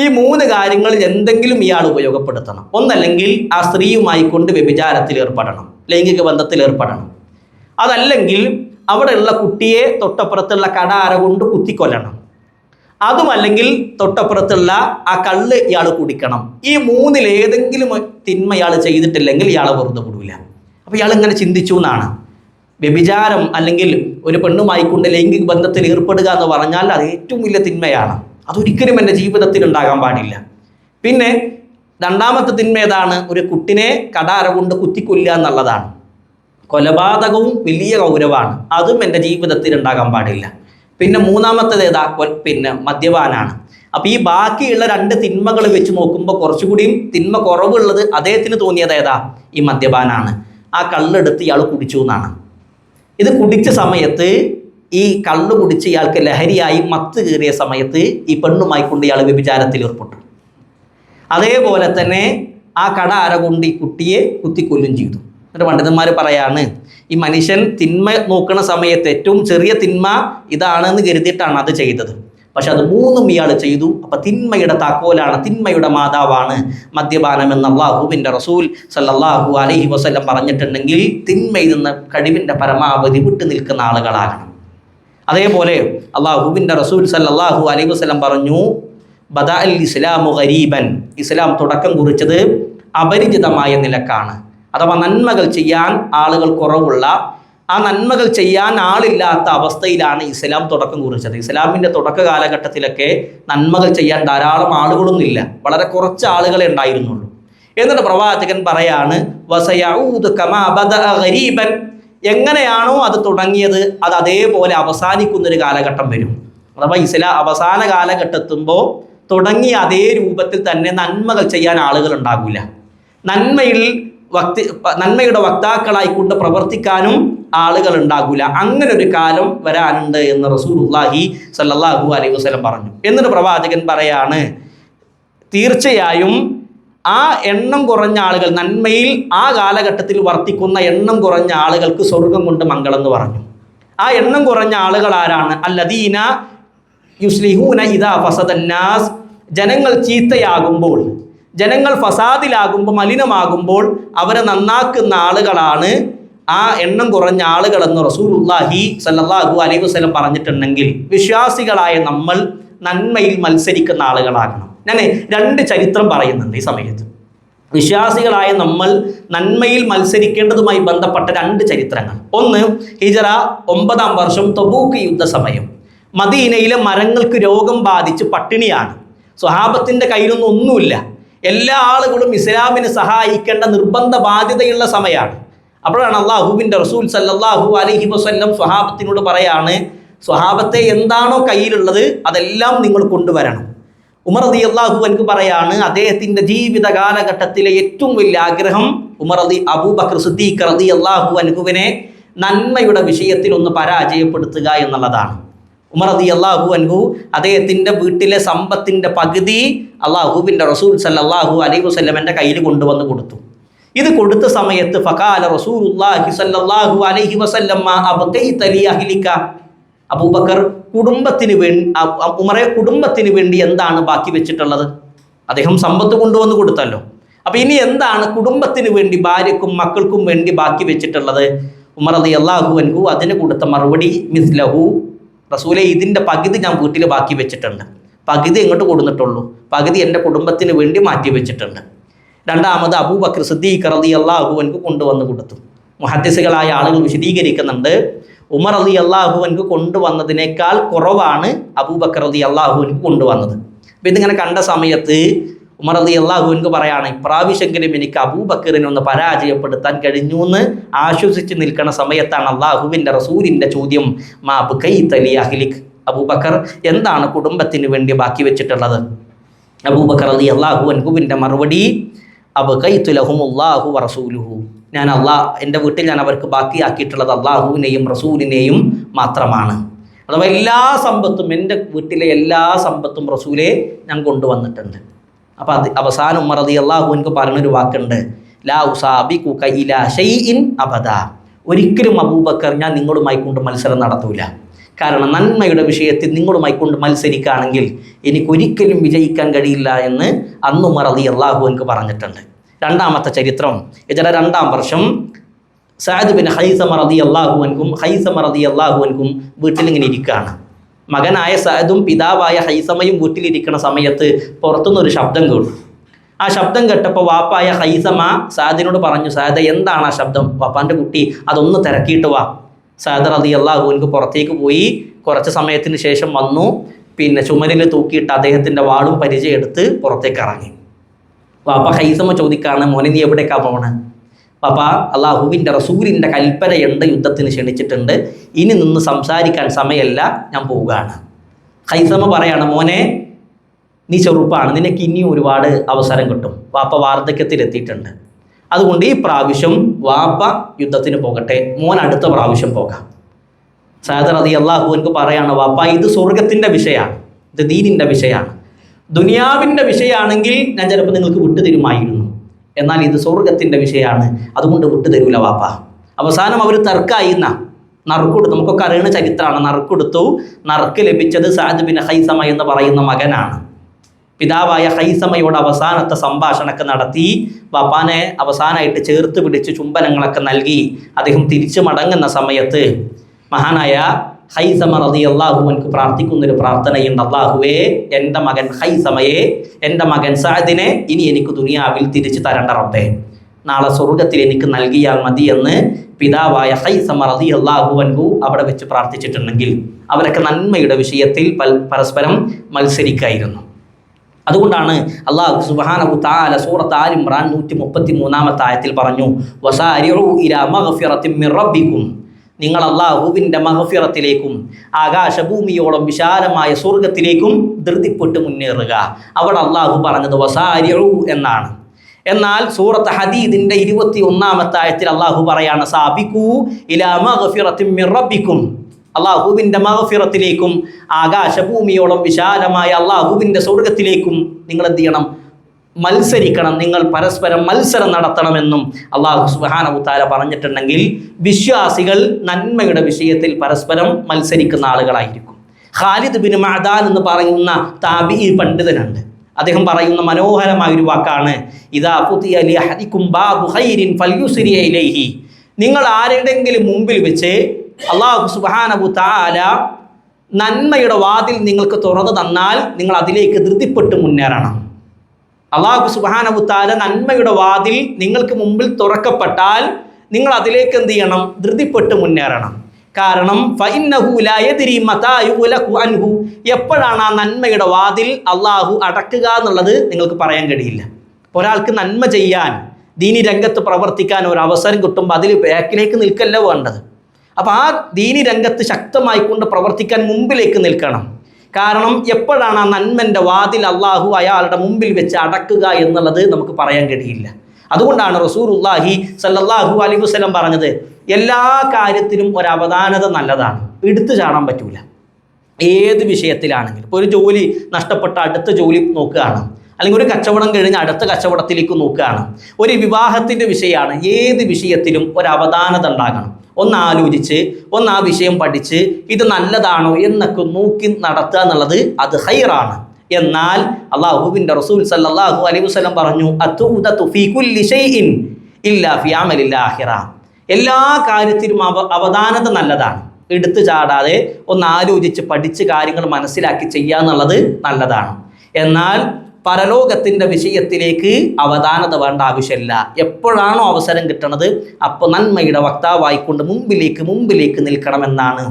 ഈ 3 കാര്യങ്ങളിൽ എന്തെങ്കിലും ഇയാൾ ഉപയോഗപ്പെടുത്തണം. ഒന്നല്ലെങ്കിൽ ആ സ്ത്രീയുമായി കൊണ്ട് വ്യഭിചാരത്തിൽ ഏർപ്പെടണം, ലൈംഗിക ബന്ധത്തിൽ ഏർപ്പെടണം. അതല്ലെങ്കിൽ അവിടെയുള്ള കുട്ടിയെ തൊട്ടപ്പുറത്തുള്ള കടാര കൊണ്ട് കുത്തിക്കൊല്ലണം. അതുമല്ലെങ്കിൽ തൊട്ടപ്പുറത്തുള്ള ആ കള്ള് ഇയാൾ കുടിക്കണം. ഈ 3-ൽ ഏതെങ്കിലും തിന്മ ഇയാൾ ചെയ്തിട്ടില്ലെങ്കിൽ ഇയാളെ വെറുതെ വിടൂല. അപ്പോൾ ഇയാൾ ഇങ്ങനെ ചിന്തിച്ചു എന്നാണ്. വ്യഭിചാരം അല്ലെങ്കിൽ ഒരു പെണ്ണുമായിക്കൊണ്ട് ലൈംഗിക ബന്ധത്തിൽ ഏർപ്പെടുക എന്ന് പറഞ്ഞാൽ അത് ഏറ്റവും വലിയ തിന്മയാണ്. അതൊരിക്കലും എൻ്റെ ജീവിതത്തിൽ ഉണ്ടാകാൻ പാടില്ല. പിന്നെ 2ാമത്തെ തിന്മ ഏതാണ്? ഒരു കുട്ടിനെ കടാര കൊണ്ട് കുത്തിക്കൊല്ലുക എന്നുള്ളതാണ്. കൊലപാതകവും വലിയ ഗൗരവമാണ്, അതും എൻ്റെ ജീവിതത്തിൽ ഉണ്ടാകാൻ പാടില്ല. പിന്നെ 3ാമത്തേത് ഏതാ? മദ്യപാനാണ്. അപ്പോൾ ഈ ബാക്കിയുള്ള 2 തിന്മകൾ വെച്ച് നോക്കുമ്പോൾ കുറച്ചുകൂടിയും തിന്മ കുറവുള്ളത് അദ്ദേഹത്തിന് തോന്നിയത് ഏതാ? ഈ മദ്യപാനാണ്. ആ കള്ളെടുത്ത് ഇയാൾ കുടിച്ചു എന്നാണ്. ഇത് കുടിച്ച സമയത്ത്, ഈ കള്ള് കുടിച്ച് ഇയാൾക്ക് ലഹരിയായി മത്ത് കയറിയ സമയത്ത് ഈ പെണ്ണുമായി കൊണ്ട് ഇയാൾ വ്യഭിചാരത്തിൽ ഏർപ്പെട്ടു. അതേപോലെ തന്നെ ആ കട അര കൊണ്ട് ഈ കുട്ടിയെ കുത്തിക്കൊല്ലും ചെയ്തു. എന്നിട്ട് പണ്ഡിതന്മാർ പറയാണ്, ഈ മനുഷ്യൻ തിന്മ നോക്കുന്ന സമയത്ത് ഏറ്റവും ചെറിയ തിന്മ ഇതാണെന്ന് കരുതിയിട്ടാണ് അത് ചെയ്തത്. പക്ഷെ അത് 3ഉം ഇയാൾ ചെയ്തു. അപ്പം തിന്മയുടെ താക്കോലാണ്, തിന്മയുടെ മാതാവാണ് മദ്യപാനം എന്ന് അള്ളാഹുവിൻ്റെ റസൂൽ സല്ലല്ലാഹു അലൈഹി വസല്ലം പറഞ്ഞിട്ടുണ്ടെങ്കിൽ തിന്മയിൽ നിന്ന് കഴിവിൻ്റെ പരമാവധി വിട്ടു നിൽക്കുന്ന ആളുകളാകണം. അതേപോലെ അള്ളാഹുവിൻ്റെ റസൂൽ സല്ലല്ലാഹു അലൈഹി വസല്ലം പറഞ്ഞു, ബദഅ അൽ ഇസ്ലാമു ഗരീബൻ, ഇസ്ലാം തുടക്കം കുറിച്ചത് അപരിചിതമായ നിലക്കാണ്. അഥവാ നന്മകൾ ചെയ്യാൻ ആളുകൾ കുറവുള്ള, ആ നന്മകൾ ചെയ്യാൻ ആളില്ലാത്ത അവസ്ഥയിലാണ് ഇസ്ലാം തുടക്കം കുറിച്ചത്. ഇസ്ലാമിൻ്റെ തുടക്ക കാലഘട്ടത്തിലൊക്കെ നന്മകൾ ചെയ്യാൻ ധാരാളം ആളുകളൊന്നുമില്ല, വളരെ കുറച്ച് ആളുകളെ ഉണ്ടായിരുന്നുള്ളൂ. എന്നിട്ട് പ്രവാചകൻ പറയാണ്, വസയഊദു കമാ ബദഅ ഗരീബൻ, എങ്ങനെയാണോ അത് തുടങ്ങിയത് അത് അതേപോലെ അവസാനിക്കുന്നൊരു കാലഘട്ടം വരും. അഥവാ ഇസ്ലാം അവസാന കാലഘട്ടത്തുമ്പോൾ തുടങ്ങിയ അതേ രൂപത്തിൽ തന്നെ നന്മകൾ ചെയ്യാൻ ആളുകൾ ഉണ്ടാകില്ല. നന്മയുടെ വക്താക്കളായിക്കൊണ്ട് പ്രവർത്തിക്കാനും ആളുകൾ ഉണ്ടാകില്ല. അങ്ങനെ ഒരു കാലം വരാനുണ്ട് എന്ന് റസൂലുള്ളാഹി സല്ലല്ലാഹു അലൈഹി വസല്ലം പറഞ്ഞു. എന്നിട്ട് പ്രവാചകൻ പറയാണ്, തീർച്ചയായും ആ എണ്ണം കുറഞ്ഞ ആളുകൾ, നന്മയിൽ ആ കാലഘട്ടത്തിൽ വർത്തിക്കുന്ന എണ്ണം കുറഞ്ഞ ആളുകൾക്ക് സ്വർഗം കൊണ്ട് മംഗളം എന്ന് പറഞ്ഞു. ആ എണ്ണം കുറഞ്ഞ ആളുകൾ ആരാണ്? അല്ലദീന യുസ്ലിഹൂന ഇദാ ഫസദന്നാസ്, ജനങ്ങൾ ചീത്തയാകുമ്പോൾ, ജനങ്ങൾ ഫസാദിലാകുമ്പോൾ, മലിനമാകുമ്പോൾ അവരെ നന്നാക്കുന്ന ആളുകളാണ് ആ എണ്ണം കുറഞ്ഞ ആളുകളെന്ന് റസൂലുള്ളാഹി സല്ലല്ലാഹു അലൈഹി വസല്ലം പറഞ്ഞിട്ടുണ്ടെങ്കിൽ വിശ്വാസികളായ നമ്മൾ നന്മയിൽ മത്സരിക്കുന്ന ആളുകളാകണം. ഞാൻ 2 ചരിത്രം പറയുന്നുണ്ട് ഈ സമയത്ത്. വിശ്വാസികളായ നമ്മൾ നന്മയിൽ മത്സരിക്കേണ്ടതുമായി ബന്ധപ്പെട്ട 2 ചരിത്രങ്ങൾ. ഒന്ന്, ഹിജറ 9-ാം വർഷം തബൂക്ക് യുദ്ധസമയം. മദീനയിലെ മരങ്ങൾക്ക് രോഗം ബാധിച്ച് പട്ടിണിയാണ്. സ്വഹാബത്തിൻ്റെ കയ്യിലൊന്നും ഒന്നുമില്ല. എല്ലാ ആളുകളും ഇസ്ലാമിനെ സഹായിക്കേണ്ട നിർബന്ധ ബാധ്യതയുള്ള സമയമാണ്. അപ്പോഴാണ് അള്ളാഹുവിൻ്റെ റസൂൽ സല്ലല്ലാഹു അലൈഹി വസല്ലം സ്വഹാബത്തിനോട് പറയാണ്, സ്വഹാബത്തെ എന്താണോ കയ്യിലുള്ളത് അതെല്ലാം നിങ്ങൾ കൊണ്ടുവരണം. ഉമർ റളിയല്ലാഹു അൻഹു പറയാണ്, അദ്ദേഹത്തിൻ്റെ ജീവിത കാലഘട്ടത്തിലെ ഏറ്റവും വലിയ ആഗ്രഹം അബൂബക്കർ സിദ്ദീഖ് റളിയല്ലാഹു അൻഹുവിനെ നന്മയുടെ വിഷയത്തിൽ ഒന്ന് പരാജയപ്പെടുത്തുക എന്നുള്ളതാണ്. ഉമർ റളിയല്ലാഹു അൻഹു അദ്ദേഹത്തിൻ്റെ വീട്ടിലെ സമ്പത്തിൻ്റെ പകുതി അള്ളാഹുവിൻ്റെ റസൂൽ സല്ലല്ലാഹു അലൈഹി വസല്ലമൻ്റെ കയ്യിൽ കൊണ്ടുവന്ന് കൊടുത്തു. ഇത് കൊടുത്ത സമയത്ത് ഫഖാല റസൂലുള്ളാഹി സല്ലല്ലാഹു അലൈഹി വസല്ലം മാ അബ്ഖൈത ലി അഹ്ലിക, അബൂബക്കർ കുടുംബത്തിന് വേണ്ടി എന്താണ് ബാക്കി വെച്ചിട്ടുള്ളത്? അദ്ദേഹം സമ്പത്ത് കൊണ്ടുവന്ന് കൊടുത്തല്ലോ. അപ്പം ഇനി എന്താണ് കുടുംബത്തിന് വേണ്ടി, ഭാര്യക്കും മക്കൾക്കും വേണ്ടി ബാക്കി വെച്ചിട്ടുള്ളത്? ഉമർ റളിയല്ലാഹു അൻഹു അതിന് കൊടുത്ത മറുപടി, മിസ്ലഹു, റസൂലെ ഇതിൻ്റെ പകുതി ഞാൻ വീട്ടിൽ ബാക്കി വെച്ചിട്ടുണ്ട്, പകുതി എങ്ങോട്ട് കൊടുത്തിട്ടുള്ളൂ, പകുതി എൻ്റെ കുടുംബത്തിന് വേണ്ടി മാറ്റി വെച്ചിട്ടുണ്ട്. രണ്ടാമത് അബൂബക്കർ സിദ്ദീഖ് റളിയല്ലാഹു അൻഹു കൊണ്ടുവന്ന് കൊടുത്തു. മുഹദ്ദിസുകളായ ആളുകൾ വിശദീകരിക്കുന്നുണ്ട്, ഉമർ റളിയല്ലാഹു അൻഹു കൊണ്ടുവന്നതിനേക്കാൾ കുറവാണ് അബൂബക്കർ റളിയല്ലാഹു അൻഹു കൊണ്ടുവന്നത്. അപ്പം ഇതിങ്ങനെ കണ്ട സമയത്ത് ഉമർ റളിയല്ലാഹു അൻഹു പറയാണ്, ഇപ്രാവശ്യമെങ്കിലും എനിക്ക് അബൂബക്കറിനെ ഒന്ന് പരാജയപ്പെടുത്താൻ കഴിഞ്ഞു എന്ന് ആശ്വസിച്ച് നിൽക്കുന്ന സമയത്താണ് അള്ളാഹുവിൻ്റെ റസൂലിൻ്റെ ചോദ്യം, മാ അബ്ഖൈത ലി അഹ്ലിക്, അബൂബക്കർ എന്താണ് കുടുംബത്തിന് വേണ്ടി ബാക്കി വെച്ചിട്ടുള്ളത്? അബൂബക്കർ റളിയല്ലാഹു അൻഹുവിൻ്റെ മറുപടി, അബ്ഖൈതു ലഹുമുല്ലാഹു വറസൂലുഹു, ഞാൻ എൻ്റെ വീട്ടിൽ ഞാൻ അവർക്ക് ബാക്കിയാക്കിയിട്ടുള്ളത് അള്ളാഹുവിനെയും റസൂലിനെയും മാത്രമാണ്. അഥവാ എല്ലാ സമ്പത്തും, എൻ്റെ വീട്ടിലെ എല്ലാ സമ്പത്തും റസൂലെ ഞാൻ കൊണ്ടുവന്നിട്ടുണ്ട്. അപ്പോൾ അത് അവസാനം ഉമർ റളിയല്ലാഹു അൻഹു പറഞ്ഞൊരു വാക്കുണ്ട്, ലാ ഉസാബികുക ഇലാ ഷൈഇൻ അബദാ, ഒരിക്കലും അബൂബക്കർ ഞാൻ നിങ്ങളുമായി കൊണ്ട് മത്സരം നടത്തൂല. കാരണം നന്മയുടെ വിഷയത്തിൽ നിങ്ങളുമായി കൊണ്ട് മത്സരിക്കുകയാണെങ്കിൽ എനിക്കൊരിക്കലും വിജയിക്കാൻ കഴിയില്ല എന്ന് അന്ന് ഉമർ റളിയല്ലാഹു അൻഹു പറഞ്ഞിട്ടുണ്ട്. രണ്ടാമത്തെ ചരിത്രം, ഹിജറ 2-ാം വർഷം സഅദ് ബിൻ ഹൈസമ റളിയല്ലാഹു അൻഹും വീട്ടിലിങ്ങനെ ഇരിക്കുകയാണ്. മകനായ സഅദും പിതാവായ ഹൈസമയും വീട്ടിലിരിക്കുന്ന സമയത്ത് പുറത്തുനിന്നൊരു ശബ്ദം കേട്ടു. ആ ശബ്ദം കേട്ടപ്പോൾ വാപ്പായ ഹൈസമ സഅദിനോട് പറഞ്ഞു, സഅദ എന്താണ് ആ ശബ്ദം? വാപ്പാൻ്റെ കുട്ടി അതൊന്ന് തിരക്കിയിട്ട് വാ. സഅദ് റളിയല്ലാഹു അൻഹു പുറത്തേക്ക് പോയി. കുറച്ച് സമയത്തിന് ശേഷം വന്നു. പിന്നെ ചുമലിൽ തൂക്കിയിട്ട് അദ്ദേഹത്തിൻ്റെ വാളും പരിചയെടുത്ത് പുറത്തേക്ക് ഇറങ്ങി. വാപ്പ ഹൈസമ ചോദിക്കാണ്, മോനെ നീ എവിടേക്കാണ് പോണേ? പാപ്പ, അള്ളാഹുവിൻ്റെ റസൂലിൻ്റെ കൽപ്പനയുണ്ട്, യുദ്ധത്തിന് ക്ഷണിച്ചിട്ടുണ്ട്, ഇനി നിന്ന് സംസാരിക്കാൻ സമയമല്ല, ഞാൻ പോവുകയാണ്. ഹൈസമ പറയാണ്, മോനെ നീ ചെറുപ്പാണ്, നിനക്ക് ഇനിയും ഒരുപാട് അവസരം കിട്ടും, വാപ്പ വാർദ്ധക്യത്തിലെത്തിയിട്ടുണ്ട്, അതുകൊണ്ട് ഈ പ്രാവശ്യം വാപ്പ യുദ്ധത്തിന് പോകട്ടെ, മോൻ അടുത്ത പ്രാവശ്യം പോകാം. സഅദ് റളിയല്ലാഹു അൻഹു പറയാണ്, വാപ്പ ഇത് സ്വർഗത്തിൻ്റെ വിഷയമാണ്, ഇത് ദീനിൻ്റെ വിഷയമാണ്. ദുനിയാവിൻ്റെ വിഷയമാണെങ്കിൽ ഞാൻ ചിലപ്പോൾ നിങ്ങൾക്ക് വിട്ടുതരുമായിരുന്നു, എന്നാൽ ഇത് സ്വർഗത്തിൻ്റെ വിഷയമാണ്, അതുകൊണ്ട് വിട്ടുതരൂല വാപ്പ. അവസാനം അവർ തർക്കായിന്ന നറുക്കെടുത്തു. നമുക്കൊക്കെ അറിയുന്ന ചരിത്രമാണ്. നറുക്കെടുത്തു. നറുക്ക് ലഭിച്ചത് സഅദ് ബിൻ ഖൈസമ എന്ന് പറയുന്ന മകനാണ്. പിതാവായ ഖൈസമയോട് അവസാനത്തെ സംഭാഷണമൊക്കെ നടത്തി, വാപ്പാനെ അവസാനമായിട്ട് ചേർത്ത് പിടിച്ച് ചുംബനങ്ങളൊക്കെ നൽകി അദ്ദേഹം തിരിച്ചു മടങ്ങുന്ന സമയത്ത് മഹാനായ ഖൈസമ റളിയല്ലാഹു അൻഹു പ്രാർത്ഥിക്കുന്നൊരു പ്രാർത്ഥനയുണ്ട്. അല്ലാഹുവേ, എൻ്റെ മകൻ ഖൈസമയെ, എൻ്റെ മകൻ സഅദിനെ ഇനി എനിക്ക് ദുനിയാവിൽ തിരിച്ചു തരണ്ട റബ്ബേ, നാളെ സ്വർഗത്തിൽ എനിക്ക് നൽകിയാൽ മതി എന്ന് പിതാവായ ഖൈസമ റളിയല്ലാഹു അൻഹു അവിടെ വെച്ച് പ്രാർത്ഥിച്ചിട്ടുണ്ടെങ്കിൽ അവരൊക്കെ നന്മയുടെ വിഷയത്തിൽ പരസ്പരം മത്സരിക്കായിരുന്നു. അതുകൊണ്ടാണ് അല്ലാഹു സുബ്ഹാനഹു തആല സൂറത്ത് ആൽ ഇംറാൻ 133 ആയത്തിൽ പറഞ്ഞു, വസാരിഉ ഇലാ മഗ്ഫിറത്തിൻ മിർ റബ്ബിക്കും, നിങ്ങൾ അല്ലാഹുവിൻ്റെ മഗ്ഫിറത്തിലേക്കും ആകാശഭൂമിയോളം വിശാലമായ സ്വർഗത്തിലേക്കും ധൃതിപ്പെട്ട് മുന്നേറുക. അവിടെ അല്ലാഹു പറഞ്ഞത് വസാരിഉ എന്നാണ്. എന്നാൽ സൂറത്ത് ഹദീദിൻ്റെ 21 ആയത്തിൽ അല്ലാഹു പറയാണ്, സാബിഖൂ ഇലാ മഗ്ഫിറത്തിൻ മിർ റബ്ബിക്കും, അള്ളാഹുവിൻ്റെ മഗ്ഫിറത്തിലേക്കും ആകാശഭൂമിയോളം വിശാലമായ അള്ളാഹുവിൻ്റെ സ്വർഗത്തിലേക്കും നിങ്ങൾ എന്ത് ചെയ്യണം? മത്സരിക്കണം, നിങ്ങൾ പരസ്പരം മത്സരം നടത്തണമെന്നും അള്ളാഹു സുബ്ഹാനഹു തആല പറഞ്ഞിട്ടുണ്ടെങ്കിൽ വിശ്വാസികൾ നന്മയുടെ വിഷയത്തിൽ പരസ്പരം മത്സരിക്കുന്ന ആളുകളായിരിക്കും. ഖാലിദ് ബിൻ മഅദാൻ എന്ന് പറയുന്ന താബിഈ പണ്ഡിതനുണ്ട്. അദ്ദേഹം പറയുന്ന മനോഹരമായൊരു വാക്കാണ്, ഇദാ ഫുതിയ ലി അഹദികും ബാബു ഖൈരിൻ ഫൽയുസ്രി ഇലൈഹി, നിങ്ങൾ ആരുടെങ്കിലും മുമ്പിൽ വെച്ച് അല്ലാഹു സുബ്ഹാനഹു തആല നന്മയുടെ വാതിൽ നിങ്ങൾക്ക് തുറന്നു തന്നാൽ നിങ്ങൾ അതിലേക്ക് ധൃതിപ്പെട്ട് മുന്നേറണം. അല്ലാഹു സുബ്ഹാനഹു തആല നന്മയുടെ വാതിൽ നിങ്ങൾക്ക് മുമ്പിൽ തുറക്കപ്പെട്ടാൽ നിങ്ങൾ അതിലേക്ക് എന്ത് ചെയ്യണം? ധൃതിപ്പെട്ട് മുന്നേറണം. കാരണം ഫഇന്നഹു ലാ യദ്രി മതാ യുഗ്ലഖു അൻഹു, എപ്പോഴാണ് ആ നന്മയുടെ വാതിൽ അള്ളാഹു അടക്കുക എന്നുള്ളത് നിങ്ങൾക്ക് പറയാൻ കഴിയില്ല. ഒരാൾക്ക് നന്മ ചെയ്യാൻ, ദീനി രംഗത്ത് പ്രവർത്തിക്കാൻ ഒരു അവസരം കിട്ടുമ്പോൾ അതിൽ ബാക്കിലേക്ക് നിൽക്കല്ല വേണ്ടത്. അപ്പോൾ ആ ദീനി രംഗത്ത് ശക്തമായിക്കൊണ്ട് പ്രവർത്തിക്കാൻ മുമ്പിലേക്ക് നിൽക്കണം. കാരണം എപ്പോഴാണ് ആ നന്മൻ്റെ വാതിൽ അള്ളാഹു അയാളുടെ മുമ്പിൽ വെച്ച് അടക്കുക എന്നുള്ളത് നമുക്ക് പറയാൻ കഴിയില്ല. അതുകൊണ്ടാണ് റസൂലുള്ളാഹി സ്വല്ലല്ലാഹു അലൈഹി വസല്ലം പറഞ്ഞത്, എല്ലാ കാര്യത്തിലും ഒരു അവധാനത നല്ലതാണ്, എടുത്തു ചാടാൻ പറ്റൂല. ഏത് വിഷയത്തിലാണെങ്കിലും, ഇപ്പോൾ ഒരു ജോലി നഷ്ടപ്പെട്ട അടുത്ത ജോലി നോക്കുകയാണ്, അല്ലെങ്കിൽ ഒരു കച്ചവടം കഴിഞ്ഞ് അടുത്ത കച്ചവടത്തിലേക്ക് നോക്കുകയാണ്, ഒരു വിവാഹത്തിൻ്റെ വിഷയമാണ്, ഏത് വിഷയത്തിലും ഒരു അവധാനത ഉണ്ടാകണം. ഒന്ന് ആലോചിച്ച്, ഒന്ന് ആ വിഷയം പഠിച്ച് ഇത് നല്ലതാണോ എന്നൊക്കെ നോക്കി നടത്തുക എന്നുള്ളത് അത് ഖൈറാണ്. എന്നാൽ അല്ലാഹുവിൻ്റെ റസൂൽ സല്ലല്ലാഹു അലൈഹി വസല്ലം പറഞ്ഞു, അത്തുദതു ഫീ കുല്ലി ഷൈഇൻ ഇല്ലാ ഫീ അമലിൽ ആഖിറ, എല്ലാ കാര്യത്തിലും അവധാനത നല്ലതാണ്. എടുത്തു ചാടാതെ ഒന്ന് ആലോചിച്ച് പഠിച്ച് കാര്യങ്ങൾ മനസ്സിലാക്കി ചെയ്യുക എന്നുള്ളത് നല്ലതാണ്. എന്നാൽ പരലോകത്തിൻ്റെ വിഷയത്തിലേക്ക് അവധാനത വേണ്ട ആവശ്യമില്ല. എപ്പോഴാണോ അവസരം കിട്ടണത് അപ്പോൾ നന്മയുടെ വക്താവായിക്കൊണ്ട് മുമ്പിലേക്ക് നിൽക്കണമെന്നാണ്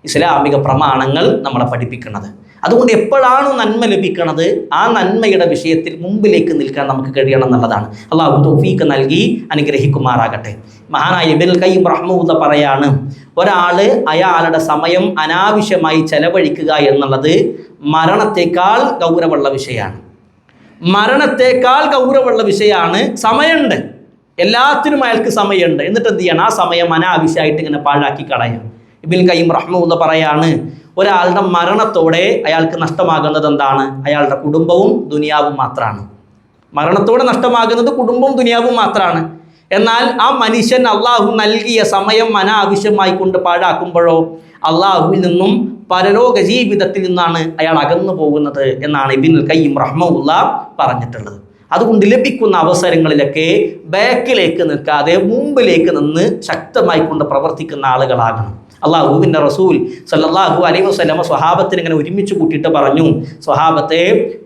ഇസ്ലാമിക പ്രമാണങ്ങൾ നമ്മളെ പഠിപ്പിക്കുന്നത്. അതുകൊണ്ട് എപ്പോഴാണോ നന്മ ലഭിക്കുന്നത് ആ നന്മയുടെ വിഷയത്തിൽ മുമ്പിലേക്ക് നിൽക്കാൻ നമുക്ക് കഴിയണം എന്നുള്ളതാണ്. അല്ലാഹു തൗഫീഖ് നൽകി അനുഗ്രഹിക്കുമാറാകട്ടെ. മഹാനായ ഇബ്നുൽ ഖയ്യിം റഹ്മഹുല്ലാഹ് പറയാണ്, ഒരാൾ അയാളുടെ സമയം അനാവശ്യമായി ചെലവഴിക്കുക എന്നുള്ളത് മരണത്തേക്കാൾ ഗൗരവമുള്ള വിഷയമാണ്. മരണത്തേക്കാൾ ഗൗരവമുള്ള വിഷയമാണ്. സമയമുണ്ട്, എല്ലാത്തിനും അയാൾക്ക് സമയമുണ്ട്, എന്നിട്ട് എന്ത് ചെയ്യണം? ആ സമയം അനാവശ്യമായിട്ട് ഇങ്ങനെ പാഴാക്കി കളയാം. ഇബ്നുൽ ഖയ്യിം റഹ്മഹുല്ലാഹ് പറയാണ്, ഒരാളുടെ മരണത്തോടെ അയാൾക്ക് നഷ്ടമാകുന്നത് എന്താണ്? അയാളുടെ കുടുംബവും ദുനിയാവും മാത്രമാണ്. മരണത്തോടെ നഷ്ടമാകുന്നത് കുടുംബവും ദുനിയാവും മാത്രമാണ്. എന്നാൽ ആ മനുഷ്യൻ അള്ളാഹു നൽകിയ സമയം അനാവശ്യമായി കൊണ്ട് പാഴാക്കുമ്പോഴോ അള്ളാഹുവിൽ നിന്നും പരലോക ജീവിതത്തിൽ നിന്നാണ് അയാൾ അകന്നു പോകുന്നത് എന്നാണ് ഇബ്നുൽ ഖയ്യിം റഹ്മഹുല്ലാഹ് പറഞ്ഞിട്ടുള്ളത്. അതുകൊണ്ട് ലഭിക്കുന്ന അവസരങ്ങളിലൊക്കെ ബാക്കിലേക്ക് നിൽക്കാതെ മുമ്പിലേക്ക് നിന്ന് ശക്തമായി കൊണ്ട് പ്രവർത്തിക്കുന്ന ആളുകളാകണം. അള്ളാഹുവിൻ്റെ റസൂൽ സല്ലല്ലാഹു അലൈഹി വസല്ലം സ്വഹാബത്തിന് ഇങ്ങനെ ഒരുമിച്ച് കൂട്ടിയിട്ട് പറഞ്ഞു, സ്വഹാബത്തെ,